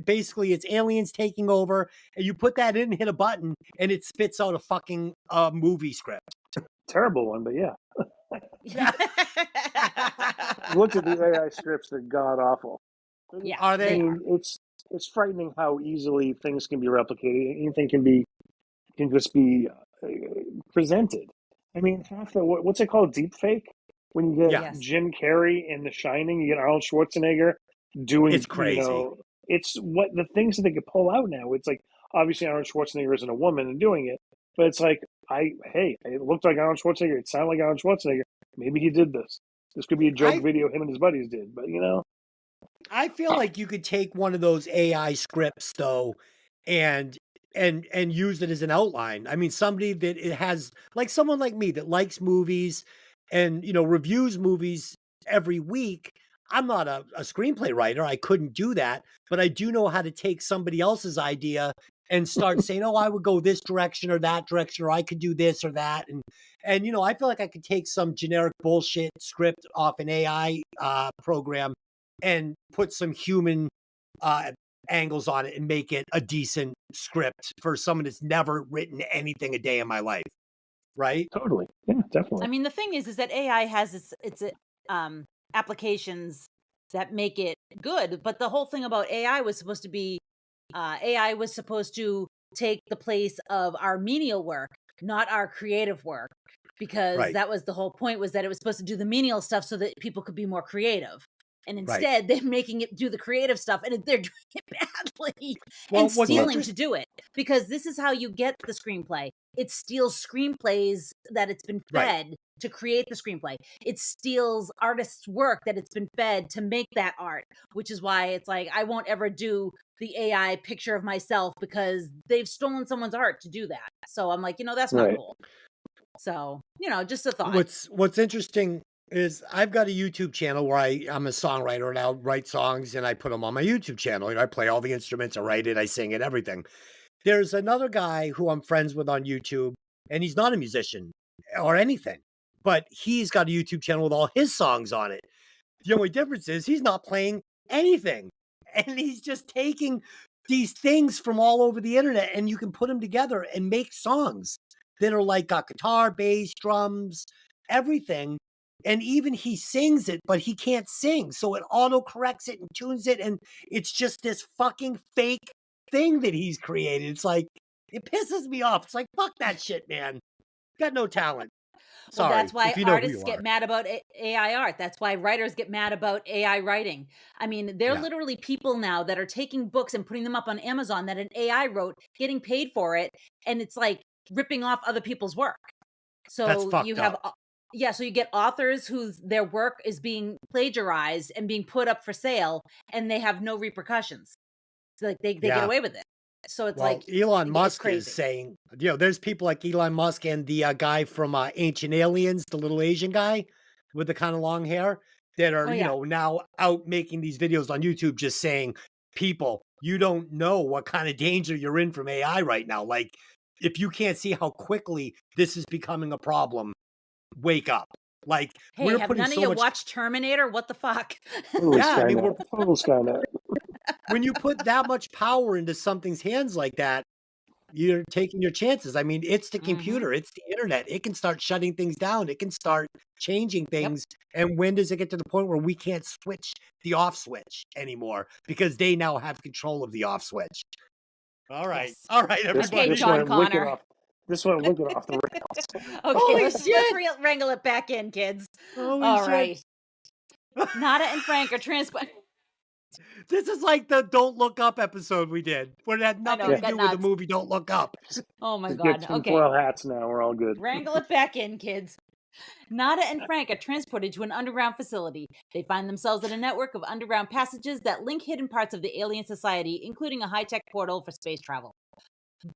S1: basically it's aliens taking over. And you put that in, hit a button, and it spits out a fucking movie script.
S4: Terrible one, but yeah. Look at the AI scripts; they're god awful.
S3: Yeah,
S1: Are
S4: I
S1: they?
S4: mean, it's frightening how easily things can be replicated. Anything can just be presented. I mean, half the what's it called, deep fake? When you get
S3: Yes.
S4: Jim Carrey in The Shining, you get Arnold Schwarzenegger doing.
S1: It's crazy.
S4: It's what the things that they could pull out now. It's like obviously Arnold Schwarzenegger isn't a woman and doing it, but it's like it looked like Arnold Schwarzenegger. It sounded like Arnold Schwarzenegger. Maybe he did this. This could be a joke video him and his buddies did, but
S1: I feel like you could take one of those AI scripts though and use it as an outline. I mean, somebody that it has like someone like me that likes movies and reviews movies every week. I'm not a screenplay writer. I couldn't do that, but I do know how to take somebody else's idea and start saying, "Oh, I would go this direction or that direction, or I could do this or that." And I feel like I could take some generic bullshit script off an AI program and put some human angles on it and make it a decent script for someone that's never written anything a day in my life. right?
S4: Totally. Yeah, definitely.
S3: I mean, the thing is that AI has its applications that make it good, but the whole thing about AI was supposed to be AI was supposed to take the place of our menial work, not our creative work, because
S1: Right.
S3: that was the whole point, was that it was supposed to do the menial stuff so that people could be more creative. And
S1: Right.
S3: instead, they're making it do the creative stuff, and they're doing it badly
S1: Well,
S3: and
S1: what's
S3: stealing to
S1: interesting,
S3: do it. Because this is how you get the screenplay. It steals screenplays that it's been
S1: right.
S3: fed to create the screenplay. It steals artists' work that it's been fed to make that art, which is why it's like, I won't ever do the AI picture of myself because they've stolen someone's art to do that. So I'm like, that's not
S4: Right.
S3: cool. So, just a thought.
S1: What's interesting is I've got a YouTube channel where I'm a songwriter and I'll write songs and I put them on my YouTube channel. I play all the instruments, I write it, I sing it, everything. There's another guy who I'm friends with on YouTube, and he's not a musician or anything, but he's got a YouTube channel with all his songs on it. The only difference is he's not playing anything, and he's just taking these things from all over the internet, and you can put them together and make songs that are like got guitar, bass, drums, everything. And even he sings it, but he can't sing. So it auto corrects it and tunes it. And it's just this fucking fake thing that he's created. It's like, it pisses me off. It's like, fuck that shit, man. Got no talent.
S3: Well,
S1: Sorry,
S3: that's why
S1: if you know who
S3: artists
S1: you
S3: get
S1: are.
S3: mad about AI art. That's why writers get mad about AI writing. I mean, there are
S1: Yeah.
S3: literally people now that are taking books and putting them up on Amazon that an AI wrote, getting paid for it, and it's like ripping off other people's work.
S1: That's
S3: So you
S1: fucked
S3: have
S1: up.
S3: so you get authors whose their work is being plagiarized and being put up for sale, and they have no repercussions. So like they get
S1: Yeah.
S3: away with it. So it's
S1: Well,
S3: like
S1: Elon
S3: it's
S1: Musk is
S3: crazy.
S1: saying, there's people like Elon Musk and the guy from Ancient Aliens, the little Asian guy with the kind of long hair, that are,
S3: Oh yeah.
S1: now out making these videos on YouTube just saying, people, you don't know what kind of danger you're in from AI right now. Like, if you can't see how quickly this is becoming a problem, wake up. Like,
S3: Hey,
S1: we're
S3: have
S1: putting
S3: none of
S1: so
S3: you
S1: much.
S3: watched Terminator? What the fuck?
S4: Totally
S1: Yeah, I mean,
S4: Skynet. Total Skynet.
S1: when you put that much power into something's hands like that, you're taking your chances. I mean, it's the
S3: Mhm.
S1: computer, it's the internet. It can start shutting things down. It can start changing
S3: Yep.
S1: things. And when does it get to the point where we can't switch the off switch anymore because they now have control of the off switch? All right.
S3: Yes.
S1: All right, everybody.
S3: Okay, John Connor.
S4: This went wicked off the rails.
S3: Okay,
S1: Holy
S3: let's
S1: shit.
S3: wrangle it back in, kids.
S1: Holy
S3: All
S1: shit.
S3: right. Nada and Frank are
S1: This is like the Don't Look Up episode we did, where it had
S3: I
S1: nothing
S3: know,
S1: to
S3: got
S1: do with the
S3: nuts.
S1: movie Don't Look Up.
S3: Oh my
S4: Just get
S3: god. Okay.
S4: tinfoil hats now. We're all good.
S3: Wrangle it back in, kids. Nada and Frank are transported to an underground facility. They find themselves in a network of underground passages that link hidden parts of the alien society, including a high-tech portal for space travel.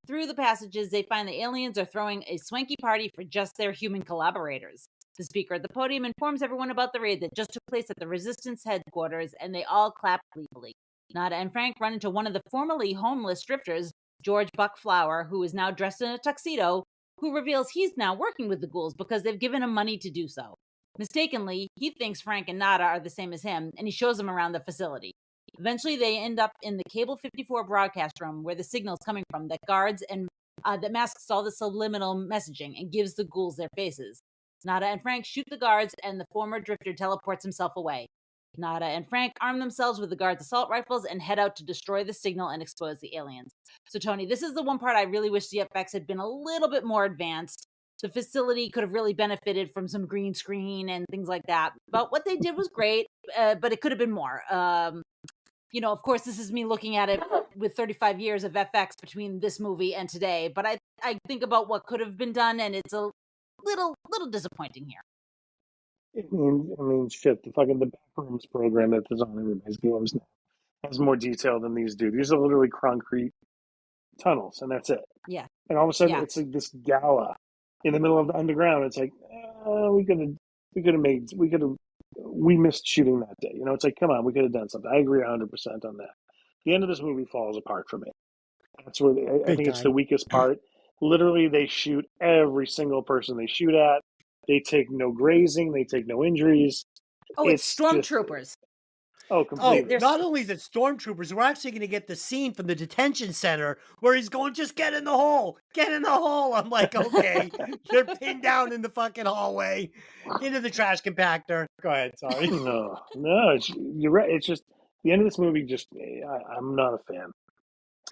S3: Through the passages, they find the aliens are throwing a swanky party for just their human collaborators. The speaker at the podium informs everyone about the raid that just took place at the Resistance headquarters, and they all clap gleefully. Nada and Frank run into one of the formerly homeless drifters, George Buck Flower, who is now dressed in a tuxedo, who reveals he's now working with the ghouls because they've given him money to do so. Mistakenly, he thinks Frank and Nada are the same as him, and he shows them around the facility. Eventually, they end up in the Cable 54 broadcast room where the signal's coming from that guards and that masks all the subliminal messaging and gives the ghouls their faces. Nada and Frank shoot the guards, and the former drifter teleports himself away. Nada and Frank arm themselves with the guards' assault rifles and head out to destroy the signal and expose the aliens. So, Tony, this is the one part I really wish the FX had been a little bit more advanced. The facility could have really benefited from some green screen and things like that. But what they did was great, but it could have been more. Of course, this is me looking at it with 35 years of FX between this movie and today. But I think about what could have been done, and it's a little disappointing here.
S4: I mean, shit. The Backrooms program that is on everybody's games now has more detail than these do. These are literally concrete tunnels, and that's it.
S3: Yeah.
S4: And all of a sudden,
S3: Yeah.
S4: it's like this gala in the middle of the underground. It's like we missed shooting that day. It's like, come on, we could have done something. I agree 100% on that. The end of this movie falls apart for me. That's where I
S1: Big
S4: think it's the
S1: time.
S4: weakest part. Literally, they shoot every single person they shoot at. They take no grazing. They take no injuries.
S3: Oh, it's
S4: It's just
S3: stormtroopers.
S4: Oh,
S1: Oh,
S4: completely.
S1: not only is it stormtroopers, we're actually going to get the scene from the detention center where he's going, just get in the hole, get in the hole. I'm like, okay, you're pinned down in the fucking hallway, into the trash compactor. Go ahead, sorry.
S4: No, no, you're right. It's just the end of this movie. I'm not a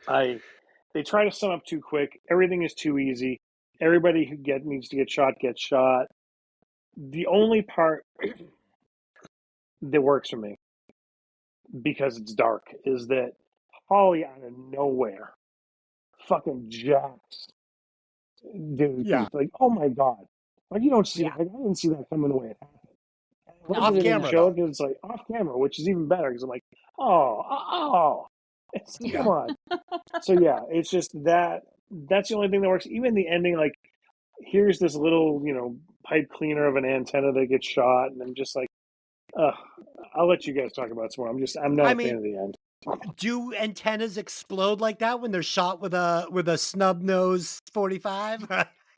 S4: fan. They try to sum up too quick. Everything is too easy. Everybody who needs to get shot gets shot. The only part that works for me, because it's dark, is that Holly out of nowhere fucking jacks Daily
S1: Yeah,
S4: Keith. Like, oh my god. Like, you don't see
S3: Yeah.
S4: that. Like, I didn't see that coming the way it happened. I love
S1: off
S4: that they didn't
S1: camera
S4: show
S1: though.
S4: it because it's like off camera, which is even better because I'm like, oh. It's,
S1: Yeah.
S4: come on. So yeah, it's just that. That's the only thing that works. Even the ending, like, here's this little, pipe cleaner of an antenna that gets shot, and I'm just like, ugh. I'll let you guys talk about it some more. I'm not
S1: I
S4: a fan
S1: mean,
S4: of the end.
S1: do antennas explode like that when they're shot with a snub nose 45?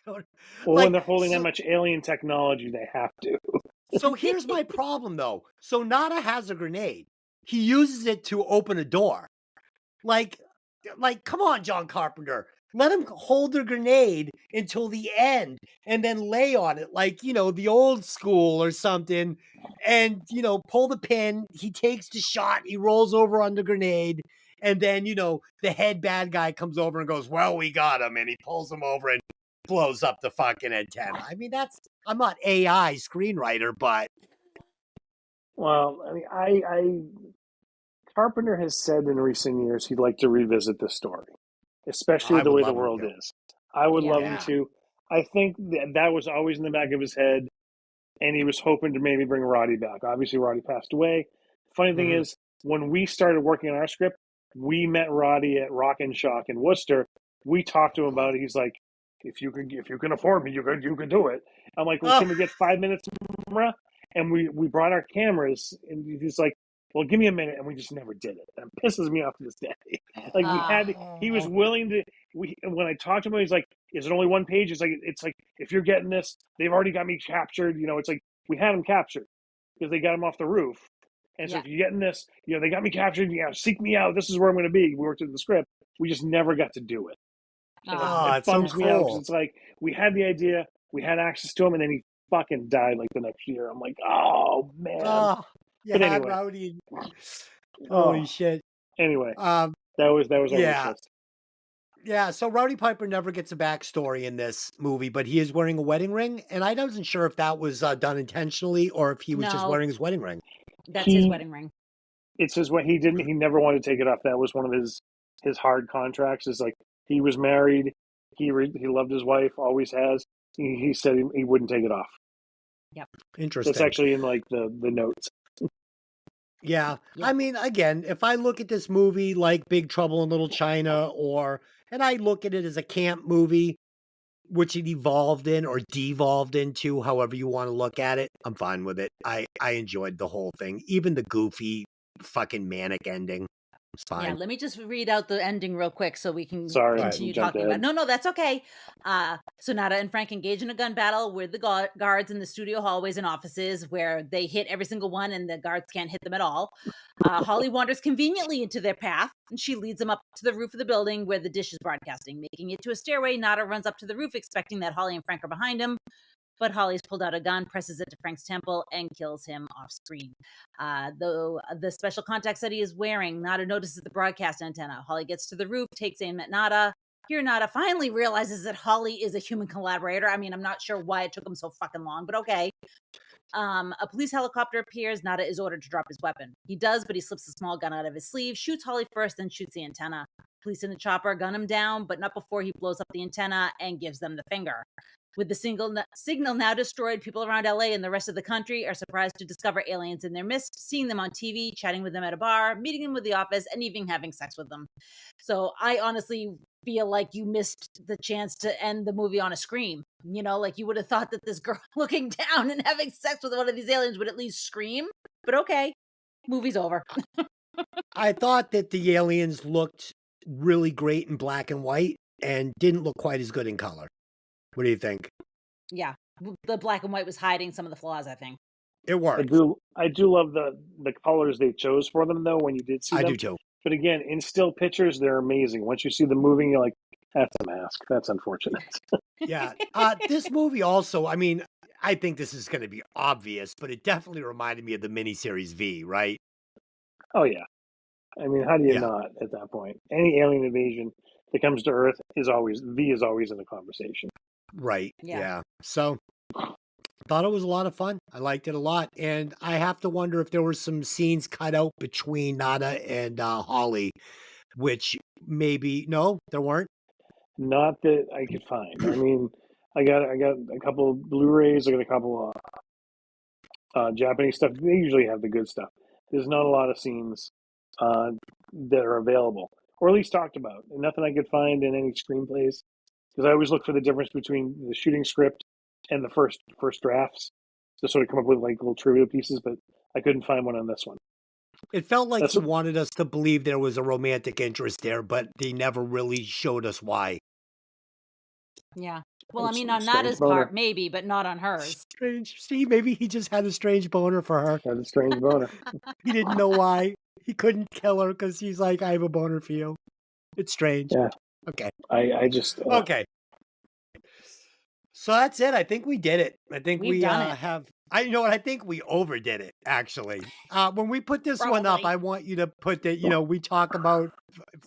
S4: Well, when
S1: Like,
S4: they're holding that much alien technology, they have to.
S1: so here's my problem though. So Nada has a grenade. He uses it to open a door. Like, come on, John Carpenter. Let him hold the grenade until the end and then lay on it like, the old school or something. And, pull the pin. He takes the shot. He rolls over on the grenade. And then, the head bad guy comes over and goes, well, we got him. And he pulls him over and blows up the fucking antenna. I mean, I'm not AI screenwriter, but
S4: Well, I mean, Carpenter has said in recent years he'd like to revisit this story, especially
S1: I
S4: with the
S1: would
S4: way the
S1: love him
S4: world
S1: to.
S4: is. I would
S3: Yeah.
S4: love him
S1: Yeah.
S4: to. I think that was always in the back of his head, and he was hoping to maybe bring Roddy back. Obviously, Roddy passed away. Funny thing
S1: Mhm.
S4: is, when we started working on our script, we met Roddy at Rock and Shock in Worcester. We talked to him about it. He's like, if you can afford me, you can do it. I'm like, well,
S1: Oh,
S4: can we get 5 minutes, camera? And we brought our cameras, and he's like, well, give me a minute, and we just never did it. And it pisses me off to this day. Like, he was
S1: oh.
S4: willing to. When I talked to him, he's like, is it only one page? It's like if you're getting this, they've already got me captured. It's like we had him captured because they got him off the roof. And so
S3: Yeah.
S4: if you're getting this, they got me captured. Seek me out. This is where I'm going to be. We worked in the script. We just never got to do it. And
S1: Oh,
S4: it
S1: it's so
S4: bums me out because
S1: cool.
S4: it's like we had the idea, we had access to him, and then he fucking died like the next year. I'm like, oh man.
S1: Oh, you
S4: But
S1: had
S4: anyway,
S1: Rowdy.
S4: oh
S1: Holy shit.
S4: anyway,
S1: Um,
S4: that was our wish
S1: yeah.
S4: list.
S1: Yeah, so Rowdy Piper never gets a backstory in this movie, but he is wearing a wedding ring, and I wasn't sure if that was done intentionally or if he was just
S3: No,
S1: wearing his wedding ring.
S3: that's his
S4: He
S3: wedding ring.
S4: It says what he never wanted to take it off. That was one of his hard contracts. Is like he was married, he loved his wife, always has. He said he wouldn't take it off.
S3: Yep.
S4: That's
S1: Interesting.
S4: actually in like the notes.
S1: Yeah.
S3: Yeah.
S1: I mean, again, if I look at this movie like Big Trouble in Little China and I look at it as a camp movie, which it evolved in or devolved into, however you want to look at it, I'm fine with it. I enjoyed the whole thing, even the goofy fucking manic ending. It's
S3: Yeah,
S1: fine.
S3: let me just read out the ending real quick so we can
S4: Sorry,
S1: Go ahead.
S3: continue
S4: jumped
S3: talking about
S4: ahead.
S3: No, that's okay. Sonata and Frank engage in a gun battle with the guards in the studio hallways and offices where they hit every single one and the guards can't hit them at all. Holly wanders conveniently into their path and she leads them up to the roof of the building where the dish is broadcasting. Making it to a stairway, Nada runs up to the roof expecting that Holly and Frank are behind him. But Holly's pulled out a gun, presses it to Frank's temple, and kills him off screen. Though the special contacts that he is wearing, Nada notices the broadcast antenna. Holly gets to the roof, takes aim at Nada. Here, Nada finally realizes that Holly is a human collaborator. I mean, I'm not sure why it took him so fucking long, but okay. A police helicopter appears. Nada is ordered to drop his weapon. He does, but he slips a small gun out of his sleeve, shoots Holly first, then shoots the antenna. Police in the chopper gun him down, but not before he blows up the antenna and gives them the finger. With the signal now destroyed, people around LA and the rest of the country are surprised to discover aliens in their midst, seeing them on TV, chatting with them at a bar, meeting them with the office, and even having sex with them. So I honestly feel like you missed the chance to end the movie on a scream. Like you would have thought that this girl looking down and having sex with one of these aliens would at least scream. But okay, movie's over.
S1: I thought that the aliens looked really great in black and white and didn't look quite as good in color. What do you think?
S3: Yeah, the black and white was hiding some of the flaws, I think.
S1: It works.
S4: I do love the colors they chose for them though when you did see
S1: I
S4: them.
S1: do too.
S4: But again, in still pictures, they're amazing. Once you see them moving, you're like, that's a mask. That's unfortunate.
S1: Yeah. This movie also, I mean, I think this is going to be obvious, but it definitely reminded me of the miniseries V, right?
S4: Oh yeah. I mean, how do you
S1: Yeah.
S4: not at that point? Any alien invasion that comes to Earth is always in the conversation.
S1: Right.
S3: Yeah.
S1: Yeah. So thought it was a lot of fun. I liked it a lot. And I have to wonder if there were some scenes cut out between Nada and Holly, which maybe, no, there weren't.
S4: Not that I could find. I mean, I got a couple of Blu-rays. I got a couple of Japanese stuff. They usually have the good stuff. There's not a lot of scenes that are available, or at least talked about. And nothing I could find in any screenplays, because I always look for the difference between the shooting script and the first drafts to sort of come up with like little trivia pieces. But I couldn't find one on this one.
S1: It felt like
S4: That's
S1: he
S4: what,
S1: wanted us to believe there was a romantic interest there, but they never really showed us why.
S3: Yeah. Well, I mean,
S4: Strange
S3: on Nada's
S4: boner.
S3: part, maybe, but not on hers.
S1: Strange. See, maybe he just had a strange boner for her.
S4: had a strange boner.
S1: He didn't know why. He couldn't kill her because he's like, I have a boner for you. It's strange.
S4: Yeah.
S1: Okay.
S4: I just
S1: Okay. So that's it. I think we did it. I think
S3: We've
S1: we
S3: done it.
S1: have. You know what? I think we overdid it. Actually, when we put this one up,
S3: Probably.
S1: I want you to put that. You know, we talk about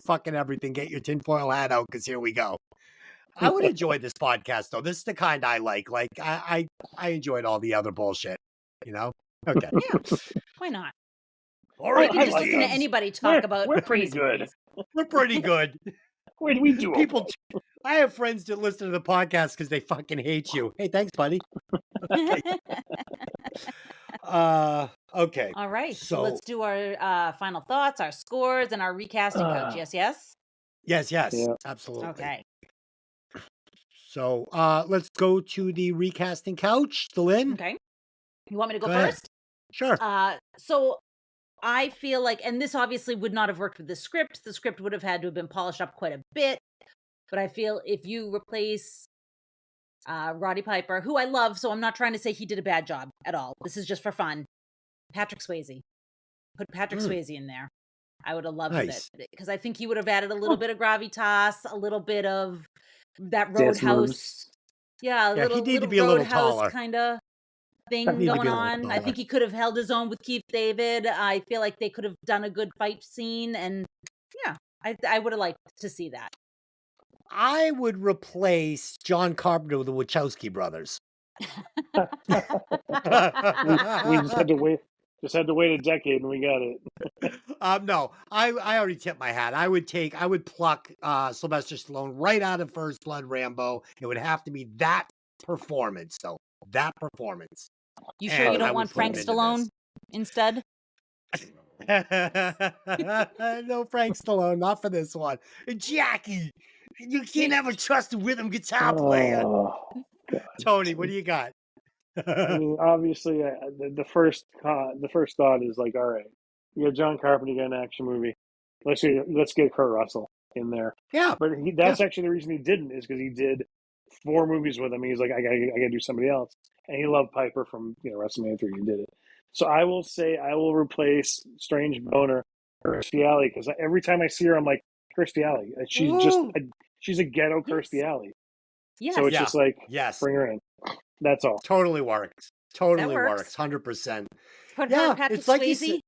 S1: fucking everything. Get your tinfoil hat out because here we go. I would enjoy this podcast though. This is the kind I like. Like I enjoyed all the other bullshit. You know. Okay.
S3: Yeah. Why not?
S1: All
S3: You
S1: right.
S3: can just
S4: like
S3: listen to
S4: us.
S3: anybody talk about
S4: we're pretty
S3: crazy
S4: good.
S3: movies.
S1: We're pretty good.
S4: Where do we do
S1: People.
S4: okay?
S1: I have friends that listen to the podcast because they fucking hate you. Hey, thanks, buddy. Okay.
S3: All right. So
S1: So
S3: let's do our final thoughts, our scores, and our recasting couch. Yes, yes?
S1: yes,
S4: Yeah.
S1: absolutely.
S3: Okay.
S1: So let's go to the recasting couch. Lynn.
S3: Okay. You want me to go
S1: Go ahead.
S3: first?
S1: Sure.
S3: So I feel like, and this obviously would not have worked with the script. The script would have had to have been polished up quite a bit. But I feel if you replace Roddy Piper, who I love, so I'm not trying to say he did a bad job at all. This is just for fun. Patrick Swayze. Put Patrick Swayze in there. I would have loved
S1: Nice.
S3: it. Because I think he would have added a little bit of gravitas, a little bit of that
S4: Dance
S3: Roadhouse.
S4: moves.
S3: Yeah,
S1: Yeah, he
S3: little
S1: needed to be a little
S3: Roadhouse
S1: taller.
S3: kind of thing
S1: He needed to
S3: going
S1: be a little
S3: on. I
S1: taller.
S3: think he could have held his own with Keith David. I feel like they could have done a good fight scene, and yeah, I would have liked to see that.
S1: I would replace John Carpenter with the Wachowski brothers.
S4: We just had to wait a decade and we got it.
S1: No, I already tipped my hat. I would pluck Sylvester Stallone right out of First Blood Rambo. It would have to be that performance, though. That performance.
S3: You sure
S1: And
S3: you
S1: I
S3: don't
S1: would
S3: want
S1: put
S3: Frank
S1: him into
S3: Stallone
S1: this.
S3: instead?
S1: No, Frank Stallone, not for this one. Jackie, you can't have a trusted rhythm guitar player.
S4: Oh, God.
S1: Tony, what do you got?
S4: I mean, obviously, the first thought is like, all right, you got John Carpenter, you got an action movie. Let's get Kurt Russell in there.
S1: Yeah,
S4: But that's actually the reason he didn't, is because he did 4 movies with him. He's like, I gotta do somebody else, and he loved Piper from WrestleMania 3. He did it. So I will say I will replace Strange Boner Kirstie Alley, because every time I see her, I'm like, Kirstie Alley. She's a ghetto Kirstie Alley.
S3: Yes.
S4: So it's
S1: Yeah.
S4: just like,
S1: yes,
S4: bring her in. That's all.
S1: totally works. Totally
S3: works.
S1: works, 100%.
S3: Put
S1: Yeah,
S3: Patrick
S1: it's like you
S3: Swayze
S1: said-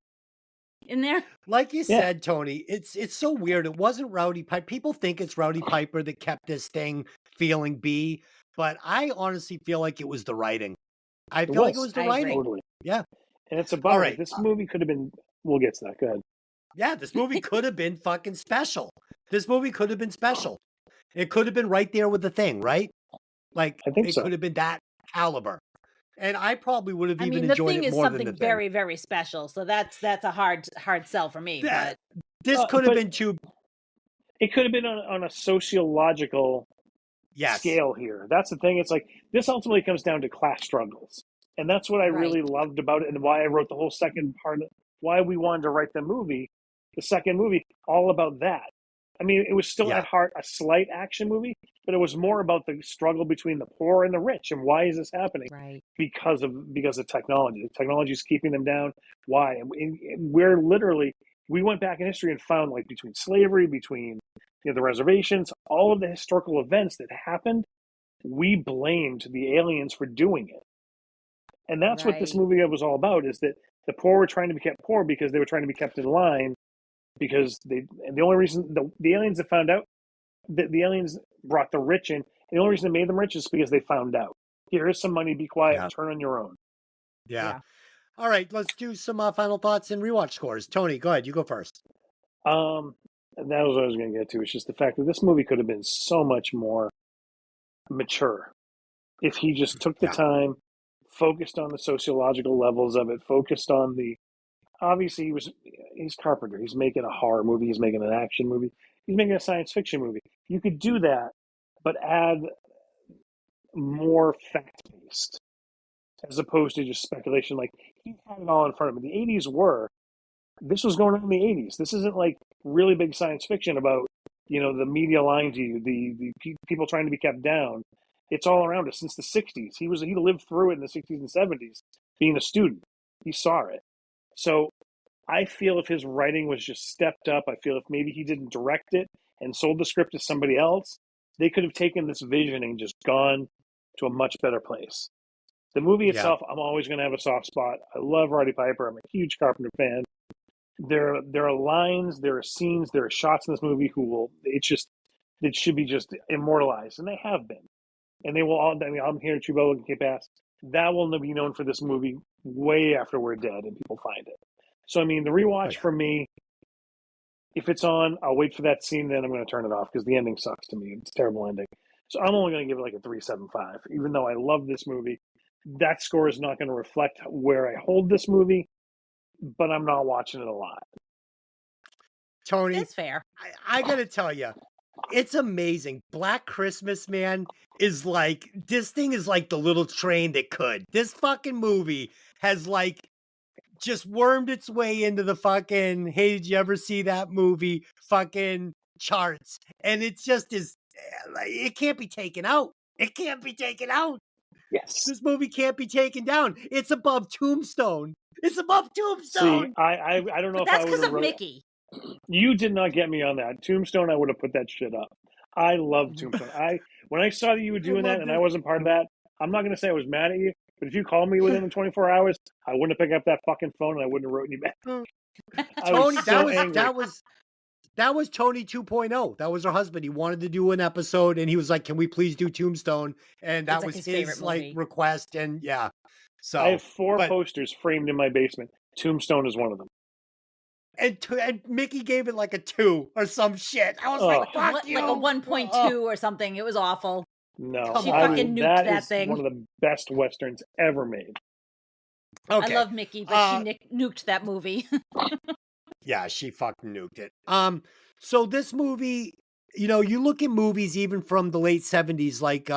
S3: in there.
S1: Like you
S4: Yeah.
S1: said, Tony, it's so weird. It wasn't Rowdy Piper. People think it's Rowdy Piper that kept this thing feeling B, but I honestly feel like it was the writing. I feel like it was the
S3: I agree.
S1: writing.
S4: Totally.
S1: Yeah.
S4: And it's a bummer.
S1: right.
S4: This movie could have been. We'll get to that. Go ahead.
S1: Yeah, this movie could have been fucking special. This movie could have been special. It could have been right there with the thing, right? Like
S4: I think
S1: it
S4: so.
S1: could have been that caliber. And I probably would have
S3: I
S1: even
S3: mean, the
S1: enjoyed
S3: thing
S1: it
S3: is
S1: more than
S3: something
S1: the thing.
S3: very, very special. So that's a hard sell for me.
S1: That-
S3: But
S1: This could have
S4: but-
S1: been too.
S4: It could have been on a sociological
S1: Yes.
S4: scale here. That's the thing. It's like this ultimately comes down to class struggles, and that's what I really loved about it, and why I wrote the whole second part. Why we wanted to write the second movie, all about that. I mean, it was still
S1: Yeah.
S4: at heart a slight action movie, but it was more about the struggle between the poor and the rich, and why is this happening?
S3: Right.
S4: Because of technology. The technology is keeping them down. Why? And we're literally, we went back in history and found, like, between slavery, between the reservations, all of the historical events that happened, we blamed the aliens for doing it. And that's what this
S3: Right.
S4: movie was all about, is that the poor were trying to be kept poor because they were trying to be kept in line, because and the only reason the aliens that found out, that the aliens brought the rich in, and the only reason they made them rich is because they found out. Here's some money, be quiet,
S1: Yeah.
S4: turn on your own.
S1: Yeah.
S3: Yeah.
S1: All right, let's do some final thoughts and rewatch scores. Tony, go ahead. You go first.
S4: That was what I was going to get to. It's just the fact that this movie could have been so much more mature if he just took the
S1: Yeah.
S4: time, focused on the sociological levels of it, focused on the, obviously he's Carpenter. He's making a horror movie. He's making an action movie. He's making a science fiction movie. You could do that, but add more fact-based as opposed to just speculation. Like, he had it all in front of him. The 80s this was going on in the 80s. This isn't like really big science fiction about, the media lying to you, the people trying to be kept down. It's all around us since the 60s. He lived through it in the 60s and 70s, being a student. He saw it. So I feel if his writing was just stepped up, I feel if maybe he didn't direct it and sold the script to somebody else, they could have taken this vision and just gone to a much better place. The movie
S1: Yeah.
S4: itself, I'm always going to have a soft spot. I love Roddy Piper. I'm a huge Carpenter fan. There are lines, there are scenes, there are shots in this movie it should be just immortalized, and they have been. And they will all, I mean, I'm here at Chubo and Cape Ass. That will be known for this movie way after we're dead and people find it. So, I mean, the rewatch for me, if it's on, I'll wait for that scene, then I'm going to turn it off because the ending sucks to me. It's a terrible ending. So I'm only going to give it like a 3.75, even though I love this movie. That score is not going to reflect where I hold this movie, but I'm not watching it a lot.
S1: Tony,
S3: It's fair.
S1: I got to tell you, it's amazing. Black Christmas, man, is like, this thing is like the little train that could. This fucking movie has like just wormed its way into the fucking, hey, did you ever see that movie fucking charts? And it just is, like, it can't be taken out. It can't be taken out.
S4: Yes.
S1: This movie can't be taken down. It's above Tombstone. It's above Tombstone.
S4: See, I don't know
S3: But
S4: if
S3: that's
S4: I would
S3: because
S4: have
S3: of Mikki.
S4: You did not get me on that. Tombstone, I would have put that shit up. I love Tombstone. When I saw that you were doing that and I wasn't part of that, I'm not going to say I was mad at you, but if you called me within the 24 hours, I wouldn't have picked up that fucking phone and I wouldn't have written you back. I
S1: Tony,
S4: was so angry.
S1: that was Tony 2.0. That was her husband. He wanted to do an episode and he was like, "Can we please do Tombstone?" And that
S3: It's like
S1: was
S3: his
S1: his
S3: favorite
S1: like
S3: movie.
S1: request. And yeah, so
S4: I have 4
S1: but-
S4: posters framed in my basement. Tombstone is one of them.
S1: and Mickey gave it like a 2 or some shit. I was like, "Fuck you!"
S3: Like a 1.2 or something. It was awful.
S4: No,
S1: Come
S3: She
S1: on.
S3: fucking nuked that
S4: is
S3: thing.
S4: one of the best westerns ever made.
S1: Okay.
S3: I love Mikki, but she nuked that movie.
S1: Yeah, she fucking nuked it. So this movie, you look at movies even from the late 70s, like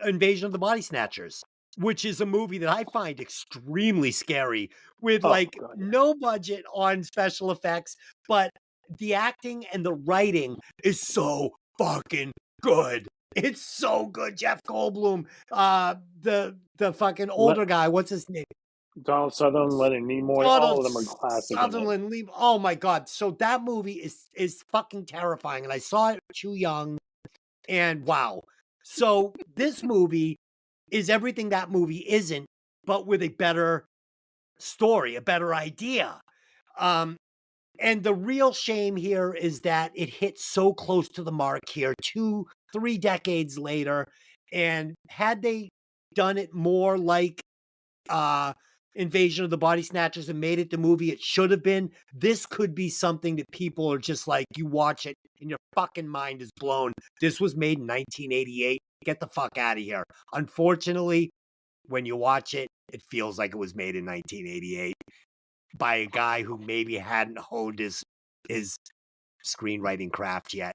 S1: Invasion of the Body Snatchers, which is a movie that I find extremely scary with
S4: God, yeah.
S1: no budget on special effects, but the acting and the writing is so fucking good. It's so good. Jeff Goldblum, the fucking older guy, what's his name?
S4: Donald Sutherland, Leonard Nimoy, all of them are classic.
S1: Sutherland, oh my god! So that movie is fucking terrifying, and I saw it too young, and wow. So this movie is everything that movie isn't, but with a better story, a better idea. And the real shame here is that it hit so close to the mark here, 3 decades later, and had they done it more like Invasion of the Body Snatchers and made it the movie it should have been, this could be something that people are just like, you watch it and your fucking mind is blown. This was made in 1988. Get the fuck out of here. Unfortunately, when you watch it, it feels like it was made in 1988 by a guy who maybe hadn't honed his screenwriting craft yet.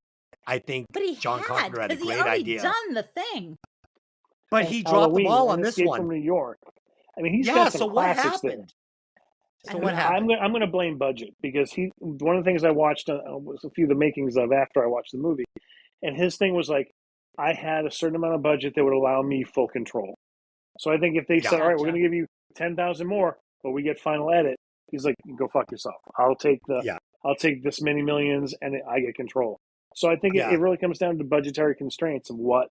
S1: I think
S3: But he
S1: John Carpenter had a
S3: because he
S1: great
S3: already
S1: idea.
S3: done the thing.
S1: But he dropped the ball on this
S4: Escape
S1: one.
S4: from New York. I mean, he's
S1: Yeah,
S4: got some
S1: so what
S4: classics there.
S1: happened? So what happened?
S4: I'm going to blame budget because one of the things I watched was a few of the makings of after I watched the movie, and his thing was like, I had a certain amount of budget that would allow me full control. So I think if they said, all right, we're going to give you 10,000 more, but we get final edit, he's like, go fuck yourself. I'll take this many millions and I get control. So I think it really comes down to budgetary constraints of what.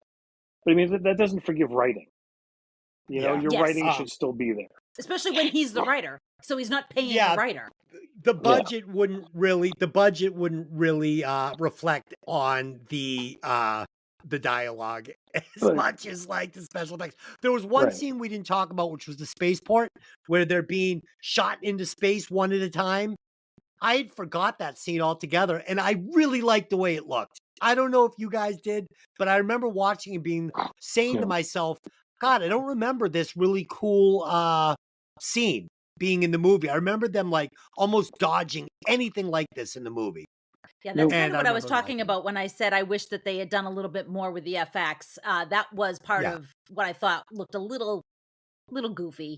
S4: But I mean, that doesn't forgive writing. You know, your writing should still be there.
S3: Especially when he's the writer. So he's not paying the writer.
S1: The budget wouldn't really reflect on the dialogue as much as like the special effects. There was one scene we didn't talk about, which was the spaceport, where they're being shot into space one at a time. I had forgot that scene altogether, and I really liked the way it looked. I don't know if you guys did, but I remember watching and saying to myself, God, I don't remember this really cool scene being in the movie. I remember them like almost dodging anything like this in the movie.
S3: Yeah, that's kind of what I was talking about when I said I wish that they had done a little bit more with the FX. That was part of what I thought looked a little goofy.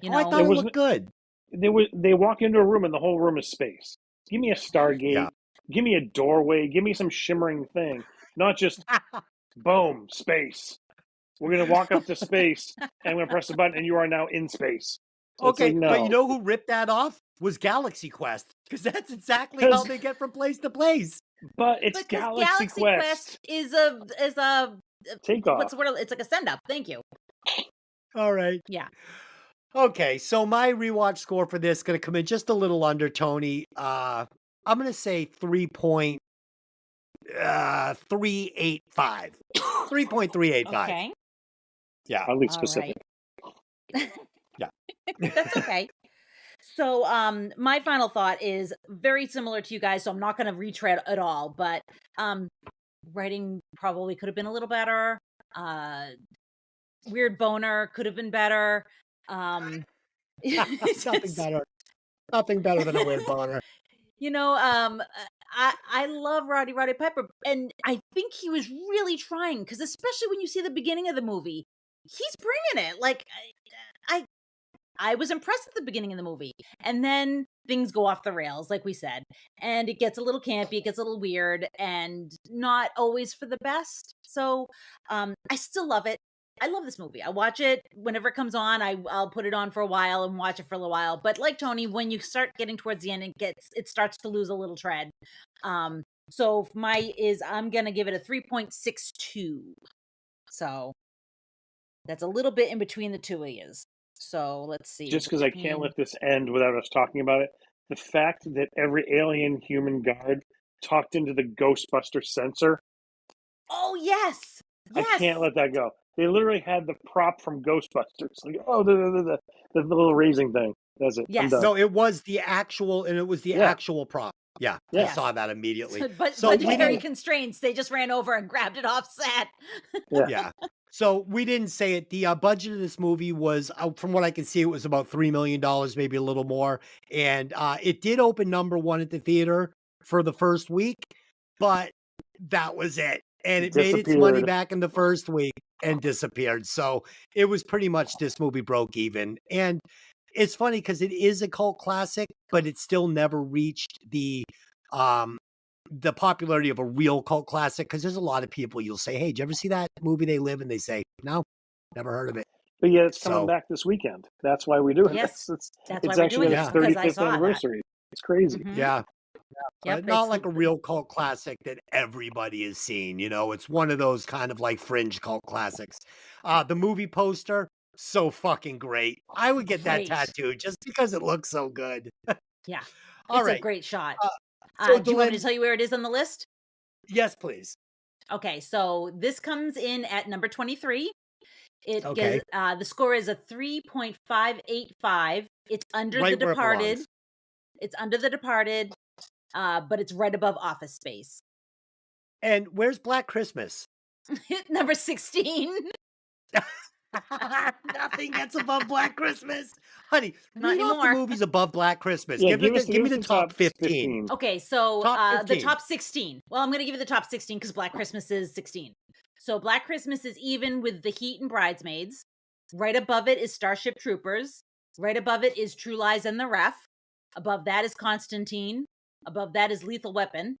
S3: You know,
S1: I thought it looked good.
S4: They walk into a room and the whole room is space. Give me a Stargate. Give me a doorway. Give me some shimmering thing. Not just boom, space. We're going to walk up to space and I'm going to press a button and you are now in space. So
S1: okay,
S4: like, no.
S1: But you know who ripped that off? Was Galaxy Quest. Because that's exactly how they get from place to place.
S4: But it's Galaxy Quest
S3: is a
S4: takeoff.
S3: What's the word? It's like a send up. Thank you.
S1: All right.
S3: Yeah.
S1: Okay, so my rewatch score for this is going to come in just a little under Tony. I'm going to say 3.385. 3.385.
S3: Okay.
S1: Yeah.
S4: I'll be specific.
S3: Right.
S1: Yeah.
S3: That's okay. So my final thought is very similar to you guys, so I'm not going to retread at all, but writing probably could have been a little better. Weird boner could have been better.
S1: Nothing better than a weird boner.
S3: You know, I love Rowdy Roddy Piper, and I think he was really trying, because especially when you see the beginning of the movie, he's bringing it. Like, I was impressed at the beginning of the movie, and then things go off the rails, like we said, and it gets a little campy, it gets a little weird, and not always for the best. So, I still love it. I love this movie. I watch it whenever it comes on. I'll put it on for a while and watch it for a little while. But like Tony, when you start getting towards the end, it starts to lose a little tread. So I'm gonna give it a 3.62. So that's a little bit in between the two of yous. So let's see.
S4: Just because I can't let this end without us talking about it. The fact that every alien human guard talked into the Ghostbuster sensor.
S3: Oh, yes.
S4: I can't let that go. They literally had the prop from Ghostbusters. Like, the little raising thing. That's it.
S3: Yes.
S1: No, it was the actual, and it was the actual prop. Yeah, I saw that immediately.
S3: But budgetary constraints, they just ran over and grabbed it off set.
S1: Yeah. So we didn't say it. The budget of this movie was, from what I can see, it was about $3 million, maybe a little more. And it did open #1 at the theater for the first week, but that was it. And it made its money back in the first week and disappeared. So it was pretty much this movie broke even. And it's funny because it is a cult classic, but it still never reached the popularity of a real cult classic. Because there's a lot of people you'll say, "Hey, did you ever see that movie They Live?" And they say, "No, never heard of it."
S4: But yeah, it's coming back this weekend. That's why we do it.
S3: Yes,
S4: it's
S3: actually
S4: its 35th anniversary. It's crazy.
S3: Mm-hmm.
S1: Yeah.
S3: Yep,
S1: But not like a real cult classic that everybody has seen. You know, it's one of those kind of like fringe cult classics. The movie poster, so fucking great. I would get that tattoo just because it looks so good.
S3: Yeah.
S1: All right.
S3: It's a great shot.
S1: So
S3: do you want me to tell you where it is on the list?
S1: Yes, please.
S3: Okay, so this comes in at number 23. It
S1: Okay.
S3: gets, the score is a 3.585. It's under
S1: Right
S3: The
S1: where it
S3: Departed.
S1: belongs.
S3: It's under The Departed, but it's right above Office Space.
S1: And where's Black Christmas?
S3: Number 16.
S1: Nothing gets above Black Christmas. Honey,
S3: Not
S1: read off the
S3: anymore.
S1: movies above Black Christmas.
S4: Yeah,
S1: give me the top 15.
S3: Okay, so
S1: Top
S3: the
S1: 15.
S3: top 16. Well, I'm going to give you the top 16 because Black Christmas is 16. So Black Christmas is even with The Heat and Bridesmaids. Right above it is Starship Troopers. Right above it is True Lies and The Ref. Above that is Constantine. Above that is Lethal Weapon.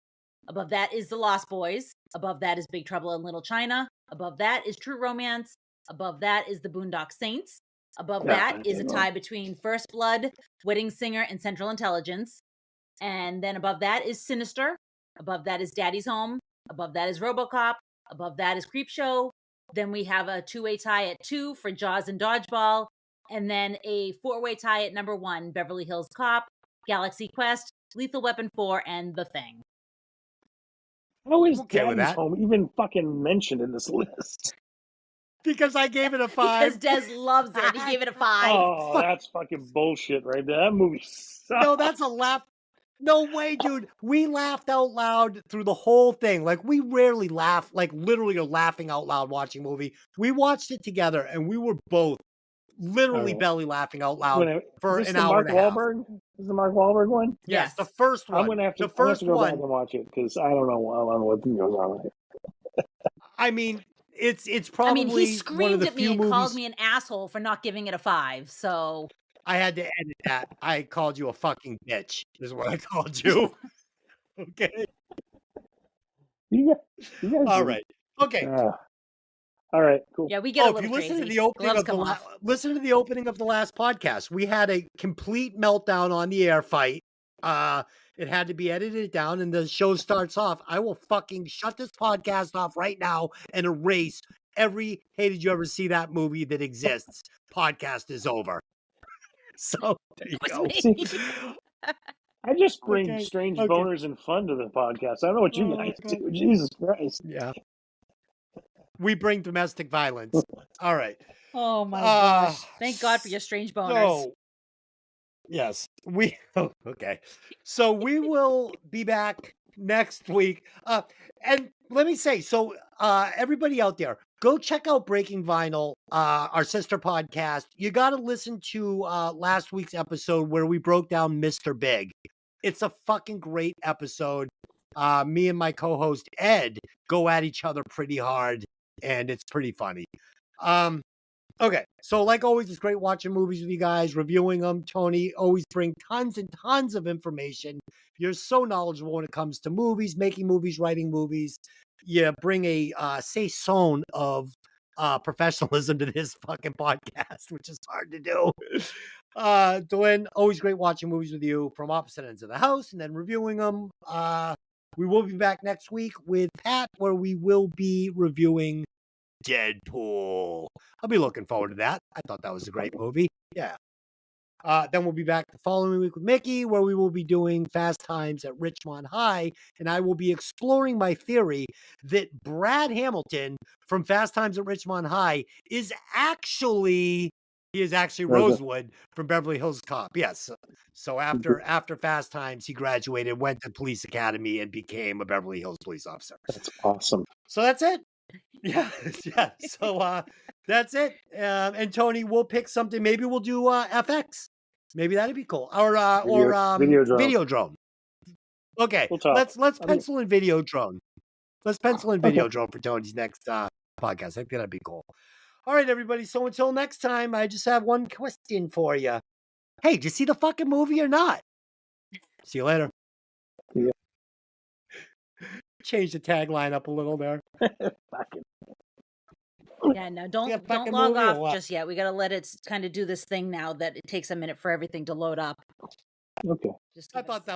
S3: Above that is The Lost Boys. Above that is Big Trouble in Little China. Above that is True Romance. Above that is The Boondock Saints. Above that is a tie between First Blood, Wedding Singer, and Central Intelligence. And then above that is Sinister. Above that is Daddy's Home. Above that is RoboCop. Above that is Creepshow. Then we have a two-way tie at 2 for Jaws and Dodgeball. And then a 4-way tie at number 1, Beverly Hills Cop, Galaxy Quest, Lethal Weapon 4, and The Thing.
S4: How is
S1: okay with
S4: Daddy's
S1: that.
S4: Home even fucking mentioned in this list?
S1: Because I gave it a 5.
S3: Because Des loves it. He gave it a 5.
S4: Oh, that's fucking bullshit right there. That movie sucks.
S1: No, that's a laugh. No way, dude. We laughed out loud through the whole thing. Like, we rarely laugh, like, literally are laughing out loud watching a movie. We watched it together, and we were both literally belly laughing out loud for an hour and a half.
S4: Is the Mark Wahlberg one?
S1: Yes, the first one.
S4: I'm gonna have to
S1: the first
S4: go
S1: one.
S4: back and watch it because I don't know what goes on with it.
S1: I mean, it's probably
S3: he screamed at me and called me an asshole for not giving it a 5. So
S1: I had to edit that. I called you a fucking bitch. Is what I called you. Okay.
S4: You guys
S1: all right. Okay.
S4: All right, cool.
S3: Yeah, we get a little
S1: if you listen
S3: crazy.
S1: to the opening
S3: Gloves
S1: listen to the opening of the last podcast, we had a complete meltdown on the air fight. It had to be edited down, and the show starts off. I will fucking shut this podcast off right now and erase every "Hey, did you ever see that movie" that exists. Podcast is over. So there you go.
S4: I just bring strange boners and fun to the podcast. I don't know what you guys do. Jesus Christ.
S1: Yeah. We bring domestic violence. All right.
S3: Oh my gosh. Thank God for your strange boners.
S1: Yes. Okay. So we will be back next week. And let me say, so everybody out there, go check out Breaking Vinyl, our sister podcast. You got to listen to last week's episode where we broke down Mr. Big. It's a fucking great episode. Me and my co-host Ed go at each other pretty hard, and it's pretty funny. Okay, so like always, it's great watching movies with you guys, reviewing them. Tony always bring tons and tons of information. You're so knowledgeable when it comes to movies, making movies, writing movies. You bring a saison of professionalism to this fucking podcast, which is hard to do. Dylan, always great watching movies with you from opposite ends of the house and then reviewing them. We will be back next week with Pat, where we will be reviewing Deadpool. I'll be looking forward to that. I thought that was a great movie. Yeah. Then we'll be back the following week with Mikki, where we will be doing Fast Times at Richmond High, and I will be exploring my theory that Brad Hamilton from Fast Times at Richmond High is actually Rosewood from Beverly Hills Cop. Yes. So after Fast Times, he graduated, went to police academy, and became a Beverly Hills police officer.
S4: That's awesome.
S1: So that's it. Yeah. So that's it. And Tony, we'll pick something. Maybe we'll do FX. Maybe that'd be cool. Or Videodrome. Okay.
S4: We'll talk.
S1: Let's pencil in Videodrome. Let's pencil in Videodrome for Tony's next podcast. I think that'd be cool. All right, everybody. So until next time, I just have one question for you. Hey, did you see the fucking movie or not? See you later.
S4: Yeah.
S1: Change the tagline up a little there.
S3: Yeah, no, don't log off just yet. We got to let it kind of do this thing now that it takes a minute for everything to load up.
S4: Okay.
S1: I thought that